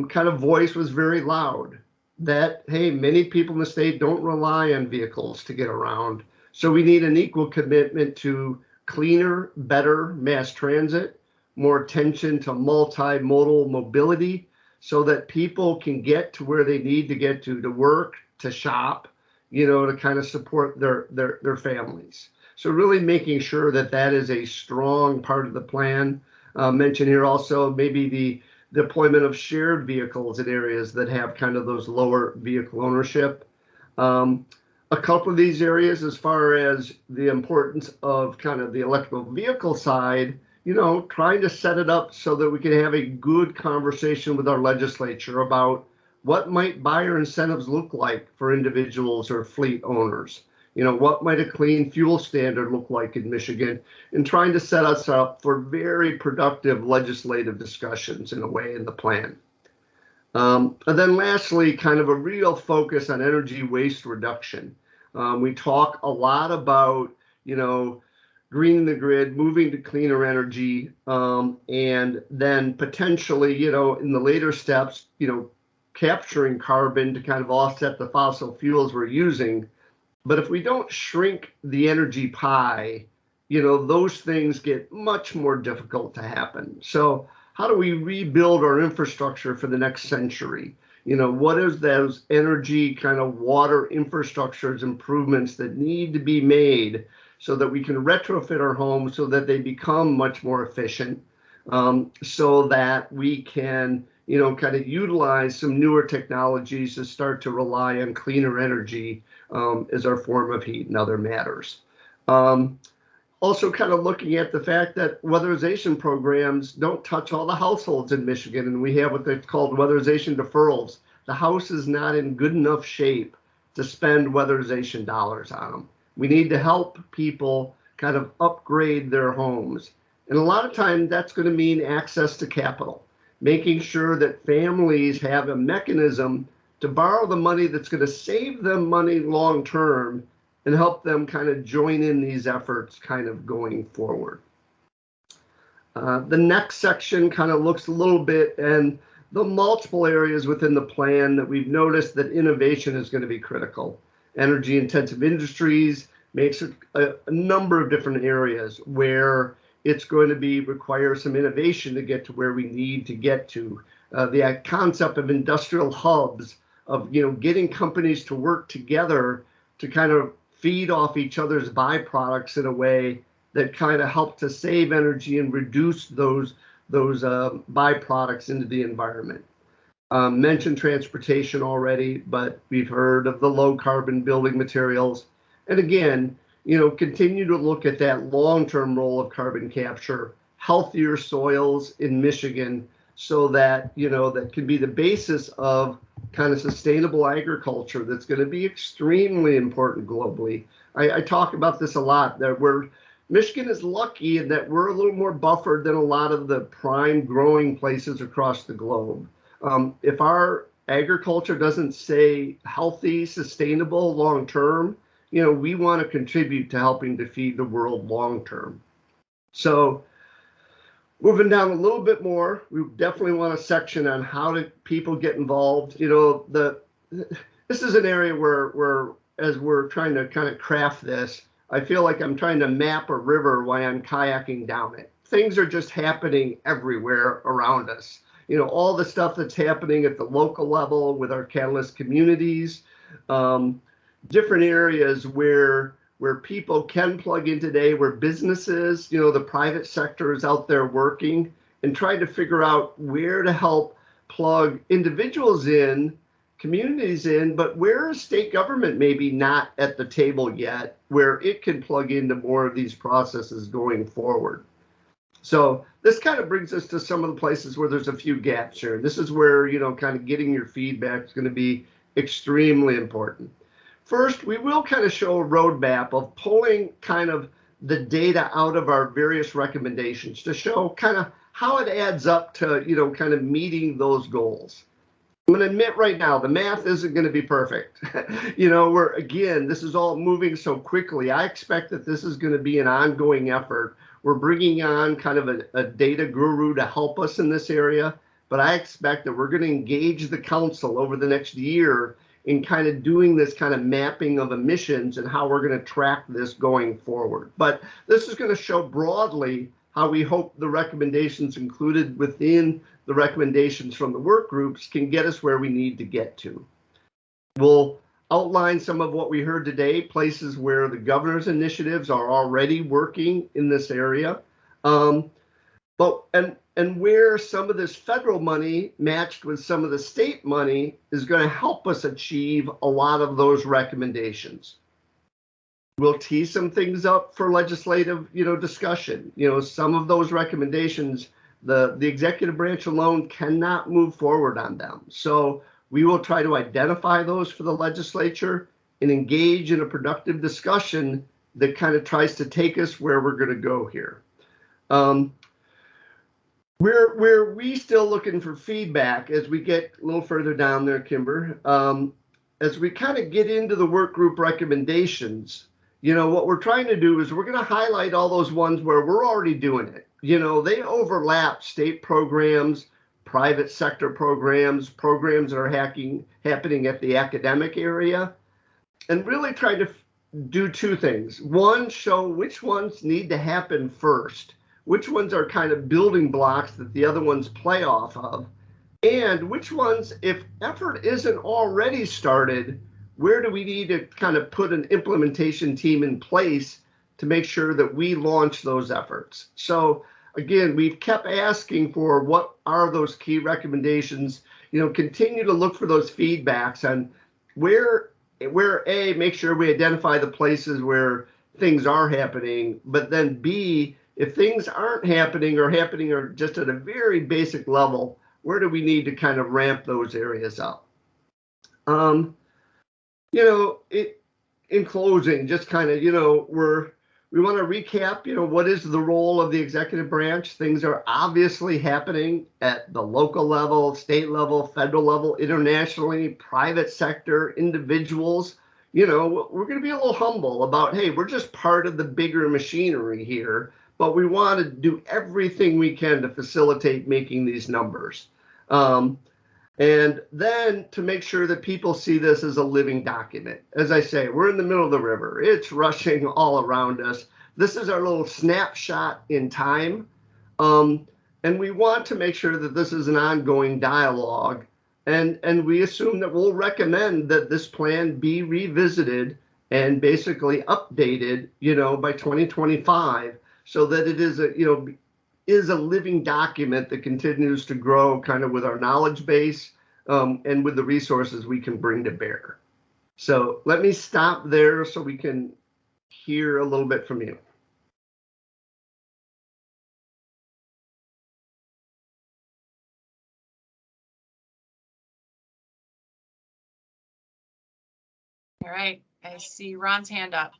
kind of voice was very loud, that, hey, many people in the state don't rely on vehicles to get around. So we need an equal commitment to cleaner, better mass transit, more attention to multimodal mobility so that people can get to where they need to get to work, to shop, you know, to kind of support their families. So really making sure that that is a strong part of the plan. Mention here also maybe the deployment of shared vehicles in areas that have kind of those lower vehicle ownership. A couple of these areas, as far as the importance of kind of the electrical vehicle side, you know, trying to set it up so that we can have a good conversation with our legislature about what might buyer incentives look like for individuals or fleet owners. You know, what might a clean fuel standard look like in Michigan, and trying to set us up for very productive legislative discussions in a way in the plan. And then lastly, kind of a real focus on energy waste reduction. We talk a lot about, you know, greening the grid, moving to cleaner energy, and then potentially, you know, in the later steps, you know, capturing carbon to kind of offset the fossil fuels we're using. But if we don't shrink the energy pie, you know, those things get much more difficult to happen. So how do we rebuild our infrastructure for the next century? You know, what is those energy kind of water infrastructures improvements that need to be made so that we can retrofit our homes so that they become much more efficient, so that we can, you know, kind of utilize some newer technologies to start to rely on cleaner energy as our form of heat and other matters. Also kind of looking at the fact that weatherization programs don't touch all the households in Michigan, and we have what they've called weatherization deferrals. The house is not in good enough shape to spend weatherization dollars on them. We need to help people kind of upgrade their homes. And a lot of time that's going to mean access to capital, making sure that families have a mechanism to borrow the money that's going to save them money long term and help them kind of join in these efforts kind of going forward. The next section kind of looks a little bit and the multiple areas within the plan that we've noticed that innovation is going to be critical. Energy intensive industries makes a number of different areas where it's going to require some innovation to get to where we need to get to. the concept of industrial hubs, of getting companies to work together to kind of feed off each other's byproducts in a way that kind of help to save energy and reduce those byproducts into the environment. Mentioned transportation already, but we've heard of the low carbon building materials. And again, continue to look at that long-term role of carbon capture, healthier soils in Michigan, so that, that can be the basis of kind of sustainable agriculture that's going to be extremely important globally. I talk about this a lot, that Michigan is lucky in that we're a little more buffered than a lot of the prime growing places across the globe. If our agriculture doesn't stay healthy, sustainable, long-term, we want to contribute to helping to feed the world long-term. So moving down a little bit more, we definitely want a section on how do people get involved. This is an area where as we're trying to kind of craft this, I feel like I'm trying to map a river while I'm kayaking down it. Things are just happening everywhere around us. All the stuff that's happening at the local level with our Catalyst communities, different areas where people can plug in today, where businesses, the private sector is out there working and trying to figure out where to help plug individuals in, communities in, but where is state government maybe not at the table yet, where it can plug into more of these processes going forward. So this kind of brings us to some of the places where there's a few gaps here. This is where, kind of getting your feedback is going to be extremely important. First, we will kind of show a roadmap of pulling kind of the data out of our various recommendations to show kind of how it adds up to, kind of meeting those goals. I'm going to admit right now, the math isn't going to be perfect. This is all moving so quickly. I expect that this is going to be an ongoing effort. We're bringing on kind of a data guru to help us in this area, but I expect that we're going to engage the council over the next year in kind of doing this kind of mapping of emissions and how we're going to track this going forward. But this is going to show broadly how we hope the recommendations included within the recommendations from the work groups can get us where we need to get to. We'll outline some of what we heard today, places where the governor's initiatives are already working in this area, and where some of this federal money matched with some of the state money is going to help us achieve a lot of those recommendations. We'll tee some things up for legislative, discussion. Some of those recommendations, the executive branch alone cannot move forward on them. So we will try to identify those for the legislature and engage in a productive discussion that kind of tries to take us where we're going to go here. We're still looking for feedback as we get a little further down there, Kimber. As we kind of get into the work group recommendations, what we're trying to do is we're going to highlight all those ones where we're already doing it. They overlap state programs, private sector programs that are happening at the academic area, and really try to do two things. One, show which ones need to happen first, which ones are kind of building blocks that the other ones play off of, and which ones, if effort isn't already started, where do we need to kind of put an implementation team in place to make sure that we launch those efforts. So again, we've kept asking for what are those key recommendations, continue to look for those feedbacks on where A, make sure we identify the places where things are happening, but then B, if things aren't happening or just at a very basic level, where do we need to kind of ramp those areas up? In closing, just kind of, we want to recap, what is the role of the executive branch? Things are obviously happening at the local level, state level, federal level, internationally, private sector, individuals. We're going to be a little humble about, hey, we're just part of the bigger machinery here, but we want to do everything we can to facilitate making these numbers. And then to make sure that people see this as a living document. As I say, we're in the middle of the river. It's rushing all around us. This is our little snapshot in time. And we want to make sure that this is an ongoing dialogue. And we assume that we'll recommend that this plan be revisited and basically updated, by 2025, so that it is a living document that continues to grow kind of with our knowledge base and with the resources we can bring to bear. So let me stop there so we can hear a little bit from you. All right, I see Ron's hand up.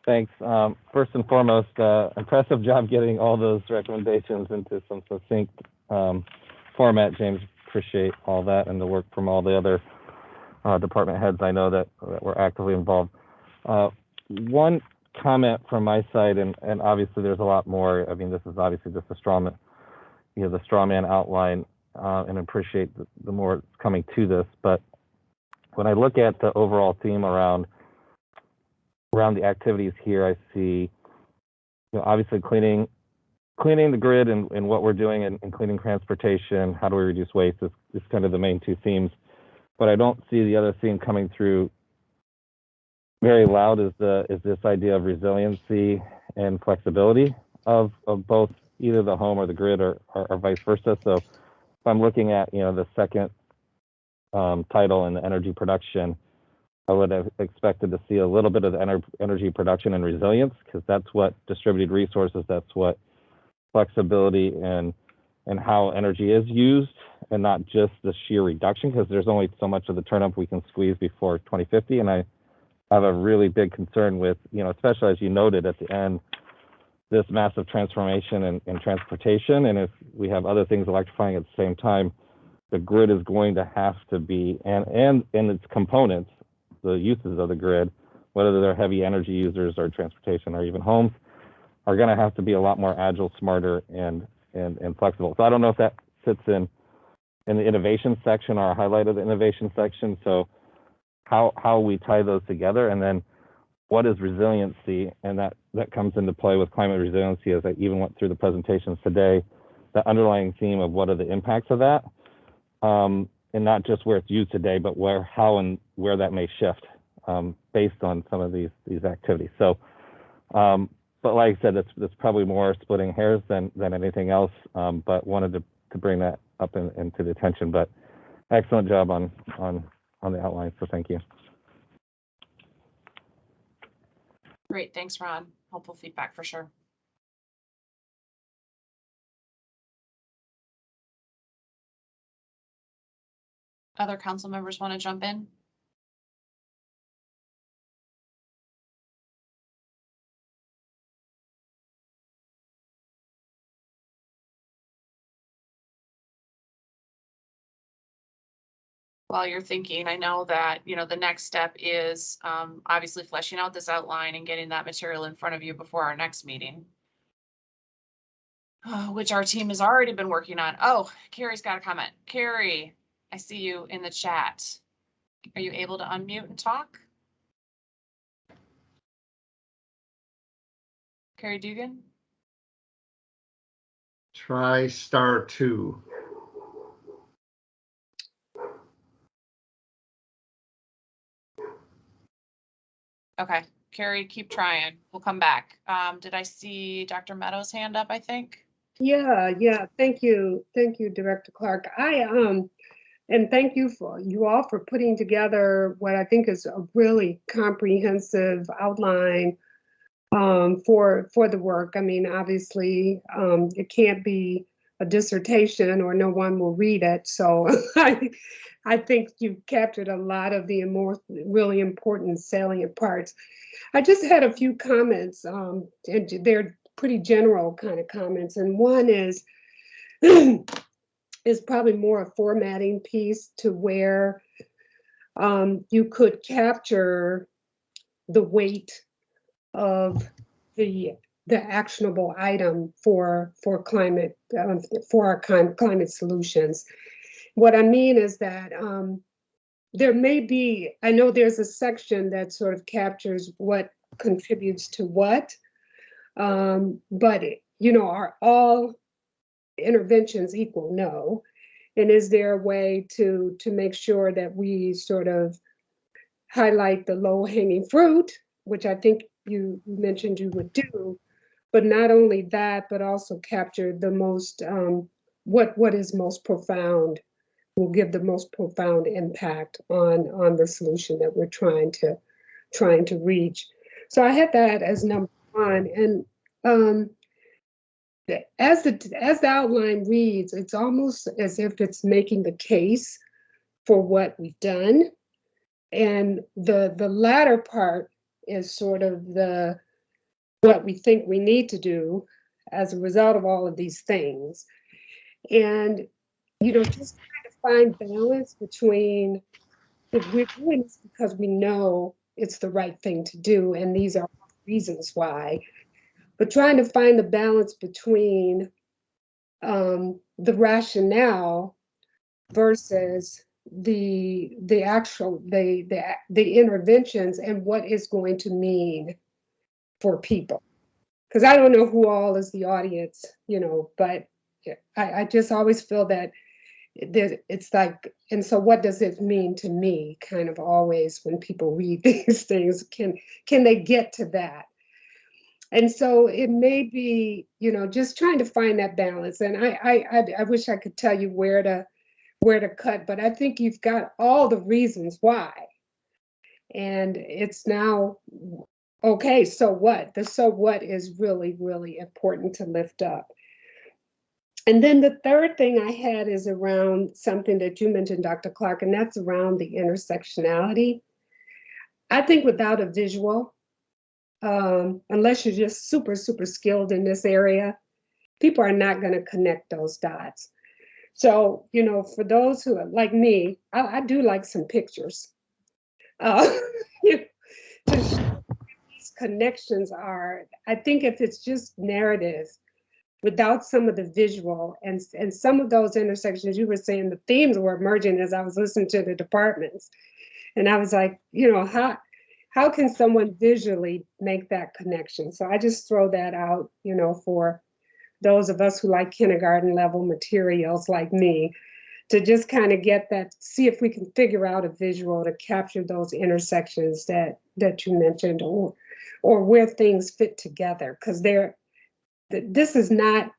Thanks. First and foremost, impressive job getting all those recommendations into some succinct format, James. Appreciate all that and the work from all the other department heads I know that were actively involved. One comment from my side, and obviously there's a lot more. I mean, this is obviously just a straw man, the straw man outline, and appreciate the more coming to this. But when I look at the overall theme around the activities here, I see, obviously cleaning the grid and what we're doing and cleaning transportation. How do we reduce waste is kind of the main two themes. But I don't see the other theme coming through very loud is this idea of resiliency and flexibility of both either the home or the grid or vice versa. So if I'm looking at, the second title in the energy production, I would have expected to see a little bit of the energy production and resilience, because that's what distributed resources, that's what flexibility and how energy is used, and not just the sheer reduction, because there's only so much of the turnup we can squeeze before 2050. And I have a really big concern with, especially as you noted at the end, this massive transformation in transportation. And if we have other things electrifying at the same time, the grid is going to have to be, and its components, the uses of the grid, whether they're heavy energy users or transportation or even homes, are going to have to be a lot more agile, smarter, and flexible. So I don't know if that sits in the innovation section or highlighted the innovation section. So how we tie those together, and then what is resiliency, and that comes into play with climate resiliency, as I even went through the presentations today, the underlying theme of what are the impacts of that. And not just where it's used today, but how and where that may shift based on some of these activities. So, but like I said, it's probably more splitting hairs than anything else. But wanted to bring that up into the attention. But excellent job on the outline. So thank you. Great, thanks, Ron. Helpful feedback for sure. Other council members want to jump in? While you're thinking, I know that, the next step is obviously fleshing out this outline and getting that material in front of you before our next meeting, which our team has already been working on. Oh, Carrie's got a comment. Carrie, I see you in the chat. Are you able to unmute and talk? Carrie Dugan? Try *2. Okay, Carrie, keep trying. We'll come back. Did I see Dr. Meadows' hand up, I think? Yeah. Thank you, Director Clark. And thank you all for putting together what I think is a really comprehensive outline for the work. I mean, obviously, it can't be a dissertation or no one will read it. So I think you've captured a lot of the really important salient parts. I just had a few comments, and they're pretty general kind of comments. And one is probably more a formatting piece to where you could capture the weight of the actionable item for climate for our climate solutions. What I mean is that there may be, I know there's a section that sort of captures what contributes to what, But, are all interventions equal? No. And is there a way to make sure that we sort of highlight the low hanging fruit, which I think you mentioned you would do, but not only that, but also capture the most, what is most profound, will give the most profound impact on the solution that we're trying to reach. So I had that as number one. And as the outline reads, it's almost as if it's making the case for what we've done. And the latter part is sort of what we think we need to do as a result of all of these things. And, just trying to find balance between, if we're doing this because we know it's the right thing to do, and these are reasons why, but trying to find the balance between the rationale versus the interventions and what it's going to mean for people. Because I don't know who all is the audience, but I just always feel that it's like, and so what does it mean to me, kind of always when people read these things, can they get to that? And so it may be, just trying to find that balance. And I wish I could tell you where to cut, but I think you've got all the reasons why. And it's now, okay, so what? The so what is really, really important to lift up. And then the third thing I had is around something that you mentioned, Dr. Clark, and that's around the intersectionality. I think without a visual, unless you're just super, super skilled in this area, people are not going to connect those dots. So, for those who are like me, I do like some pictures. These connections are, I think if it's just narrative, without some of the visual and some of those intersections, you were saying the themes were emerging as I was listening to the departments. And I was like, how can someone visually make that connection? So I just throw that out, for those of us who like kindergarten level materials like me, to just kind of get that, see if we can figure out a visual to capture those intersections that you mentioned, or where things fit together. Because this is not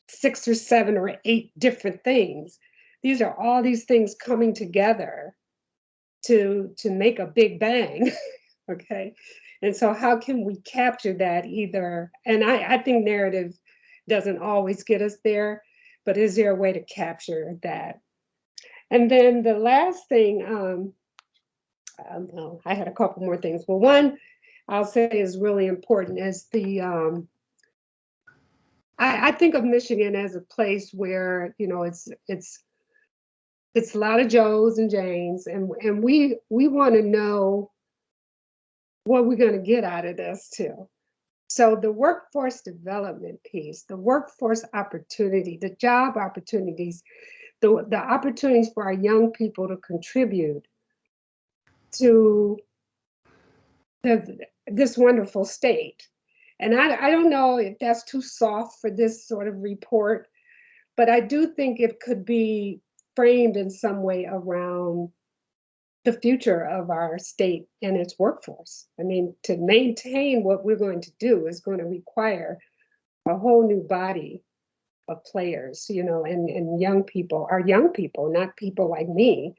6 or 7 or 8 different things. These are all these things coming together to make a big bang. Okay. And so how can we capture that either? And I think narrative doesn't always get us there, but is there a way to capture that? And then the last thing, I had a couple more things. Well, one I'll say is really important is I think of Michigan as a place where, it's a lot of Joes and Janes, and we want to know what we're going to get out of this too. So the workforce development piece, the workforce opportunity, the job opportunities, the opportunities for our young people to contribute to this wonderful state. And I don't know if that's too soft for this sort of report, but I do think it could be framed in some way around the future of our state and its workforce. I mean, to maintain what we're going to do is going to require a whole new body of players, and young people, our young people, not people like me.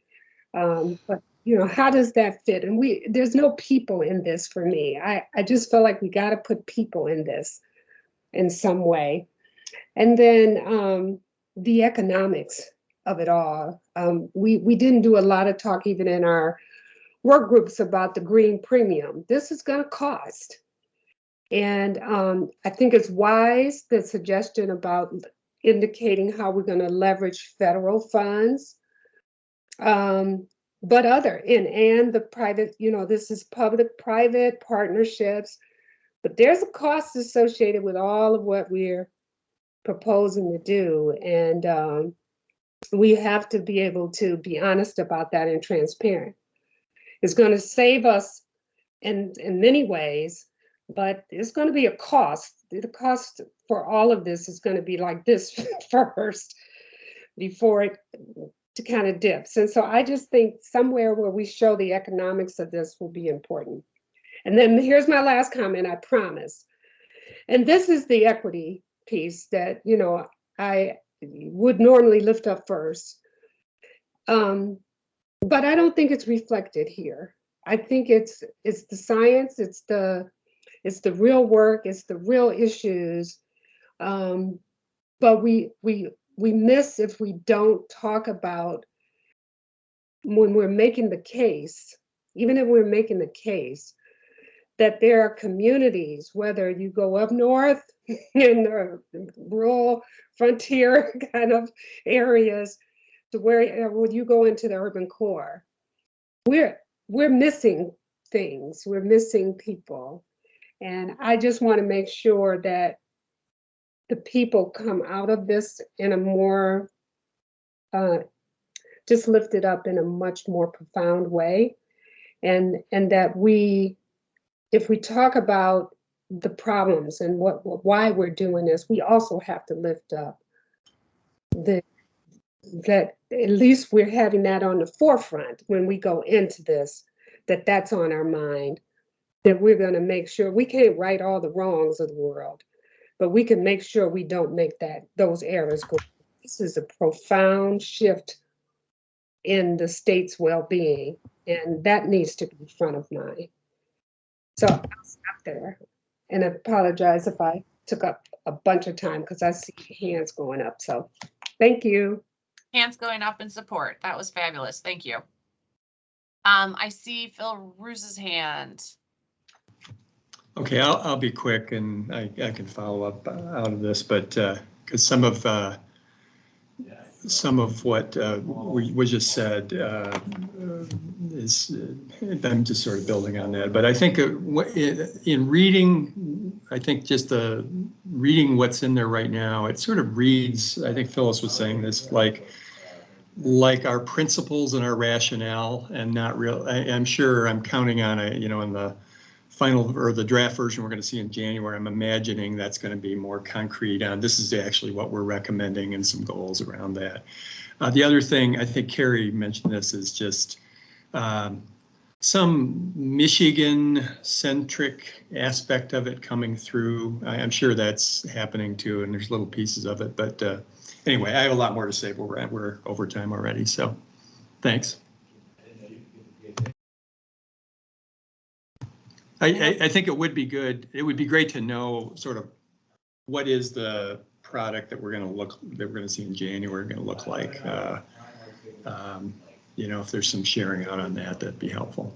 But, how does that fit? And there's no people in this for me. I just feel like we got to put people in this in some way. And then the economics of it all. We didn't do a lot of talk even in our work groups about the green premium. This is going to cost. And I think it's wise, the suggestion about indicating how we're going to leverage federal funds, but and the private, this is public-private partnerships, but there's a cost associated with all of what we're proposing to do. And we have to be able to be honest about that and transparent. It's going to save us in many ways, but it's going to be a cost. The cost for all of this is going to be like this first before it to kind of dips. And so I just think somewhere where we show the economics of this will be important. And then here's my last comment, I promise. And this is the equity piece that, you know, I would normally lift up first. But I don't think it's reflected here. I think it's the science, it's the real work, it's the real issues. But we miss if we don't talk about when we're making the case, even if we're making the case, that there are communities, whether you go up north in the rural frontier kind of areas to where when you go into the urban core, we're missing things, we're missing people. And I just want to make sure that the people come out of this in a more, just lifted up in a much more profound way. And that if we talk about the problems and why we're doing this, we also have to lift up that at least we're having that on the forefront when we go into this, that's on our mind, that we're going to make sure we can't right all the wrongs of the world, but we can make sure we don't make those errors go. This is a profound shift in the state's well-being, and that needs to be front of mind. So I'll stop there and apologize if I took up a bunch of time because I see hands going up. So thank you. Hands going up in support. That was fabulous. Thank you. I see Phil Ruse's hand. Okay, I'll be quick and I can follow up out of this, but because some of what was just said is I'm just sort of building on that. But I think in reading, I think just reading what's in there right now, it sort of reads, I think Phyllis was saying this, like our principles and our rationale, and not real. I'm sure I'm counting on in the final or the draft version we're going to see in January, I'm imagining that's going to be more concrete on this is actually what we're recommending and some goals around that. The other thing, I think Carrie mentioned this, is just some Michigan-centric aspect of it coming through. I'm sure that's happening too, and there's little pieces of it. But anyway, I have a lot more to say, but we're over time already, so thanks. I think it would be good. It would be great to know sort of what is the product that we're going to see in January going to look like. If there's some sharing out on that, that'd be helpful.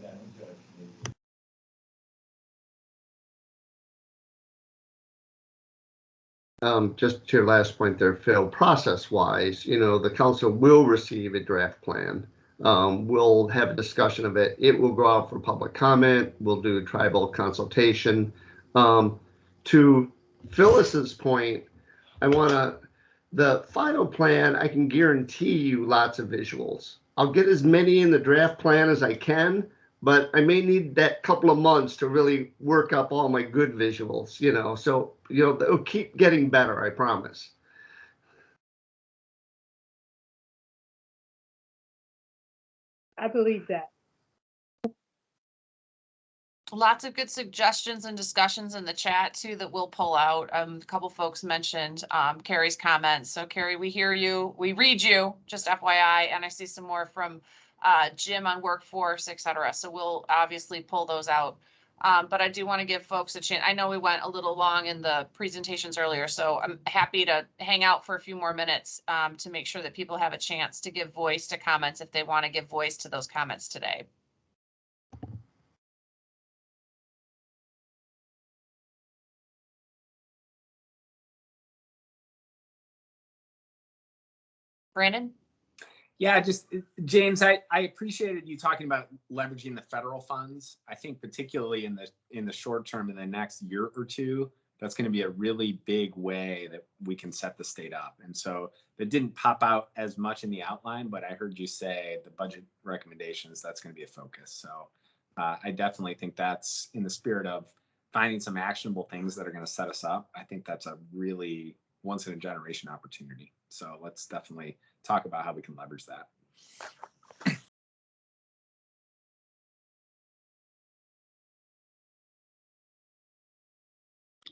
Just to your last point there, Phil, process-wise, the council will receive a draft plan. We'll have a discussion of it. It will go out for public comment. We'll do tribal consultation. To Phyllis's point, the final plan, I can guarantee you lots of visuals. I'll get as many in the draft plan as I can, but I may need that couple of months to really work up all my good visuals, so, they'll keep getting better, I promise. I believe that. Lots of good suggestions and discussions in the chat too that we'll pull out. A couple folks mentioned Carrie's comments. So Carrie, we hear you, we read you, just FYI, and I see some more from Jim on workforce, etc. So we'll obviously pull those out. But I do want to give folks a chance. I know we went a little long in the presentations earlier, so I'm happy to hang out for a few more minutes to make sure that people have a chance to give voice to comments if they want to give voice to those comments today. Brandon? Yeah, just James, I appreciated you talking about leveraging the federal funds. I think particularly in the short term, in the next year or two, that's going to be a really big way that we can set the state up. And so that didn't pop out as much in the outline, but I heard you say the budget recommendations, that's going to be a focus. So I definitely think that's in the spirit of finding some actionable things that are going to set us up, I think that's a really once in a generation opportunity. So let's definitely talk about how we can leverage that.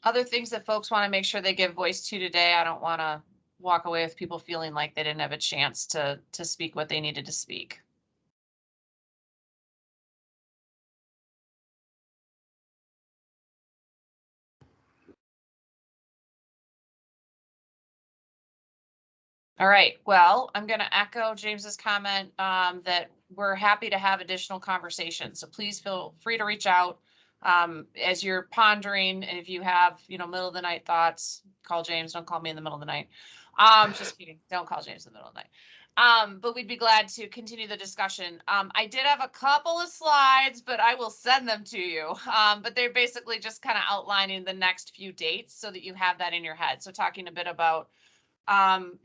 Other things that folks want to make sure they give voice to today. I don't want to walk away with people feeling like they didn't have a chance to speak what they needed to speak. All right, well, I'm going to echo James's comment that we're happy to have additional conversations. So please feel free to reach out as you're pondering. And if you have, middle of the night thoughts, call James. Don't call me in the middle of the night. Just kidding. Don't call James in the middle of the night. But we'd be glad to continue the discussion. I did have a couple of slides, but I will send them to you. But they're basically just kind of outlining the next few dates so that you have that in your head. So talking a bit about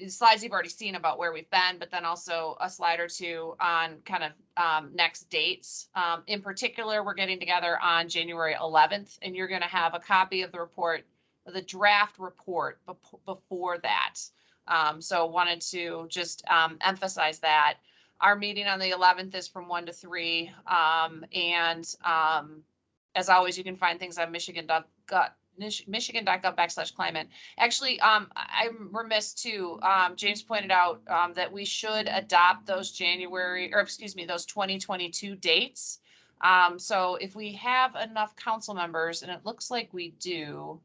slides you've already seen about where we've been, but then also a slide or two on kind of next dates. In particular, we're getting together on January 11th, and you're going to have a copy of the report, the draft report before that. So wanted to just emphasize that. Our meeting on the 11th is from 1 to 3. As always, you can find things on michigan.gov/climate. Actually, I'm remiss too. James pointed out that we should adopt those those 2022 dates. So if we have enough council members, and it looks like we do,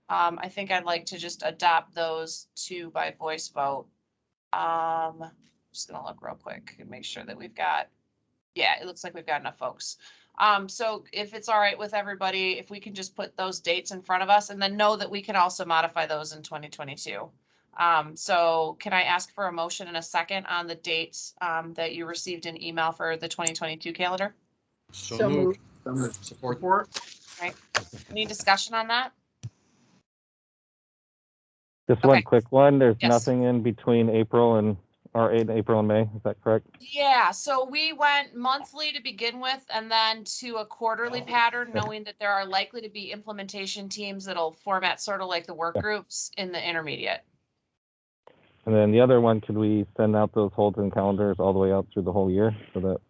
I think I'd like to just adopt those two by voice vote. Just gonna look real quick and make sure that we've got, yeah, it looks like we've got enough folks. So if it's all right with everybody, if we can just put those dates in front of us and then know that we can also modify those in 2022. So can I ask for a motion and a second on the dates that you received an email for the 2022 calendar? So moved. Support. Right. Any discussion on that? Just one quick one. There's Yes. nothing in between April and May. Is that correct? Yeah, so we went monthly to begin with and then to a quarterly pattern, knowing that there are likely to be implementation teams that'll format sort of like the work groups in the intermediate. And then the other one, could we send out those holds and calendars all the way out through the whole year so that?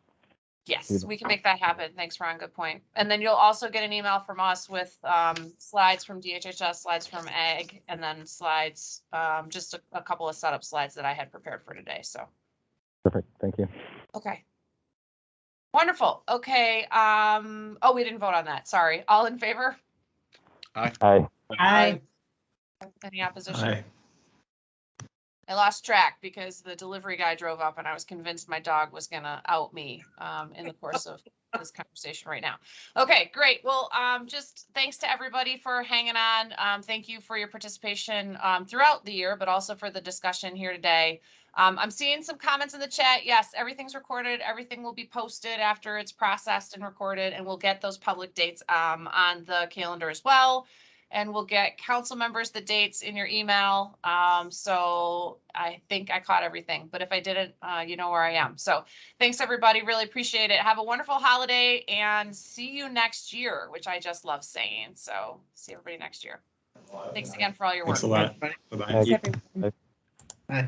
Yes, we can make that happen. Thanks, Ron. Good point. And then you'll also get an email from us with slides from DHHS, slides from AG, and then slides, just a couple of setup slides that I had prepared for today. So. Perfect. Thank you. Okay. Wonderful. Okay. Oh, we didn't vote on that. Sorry. All in favor? Aye. Aye. Aye. Any opposition? Aye. I lost track because the delivery guy drove up and I was convinced my dog was gonna out me in the course of this conversation right now. Okay, great. Well, just thanks to everybody for hanging on. Thank you for your participation throughout the year, but also for the discussion here today. I'm seeing some comments in the chat. Yes, everything's recorded. Everything will be posted after it's processed and recorded, and we'll get those public dates on the calendar as well. And we'll get council members the dates in your email. So I think I caught everything, but if I didn't, you know where I am. So thanks everybody, really appreciate it. Have a wonderful holiday and see you next year, which I just love saying. So see everybody next year. Thanks again for all your work. Thanks a lot. Bye-bye. Bye. Bye.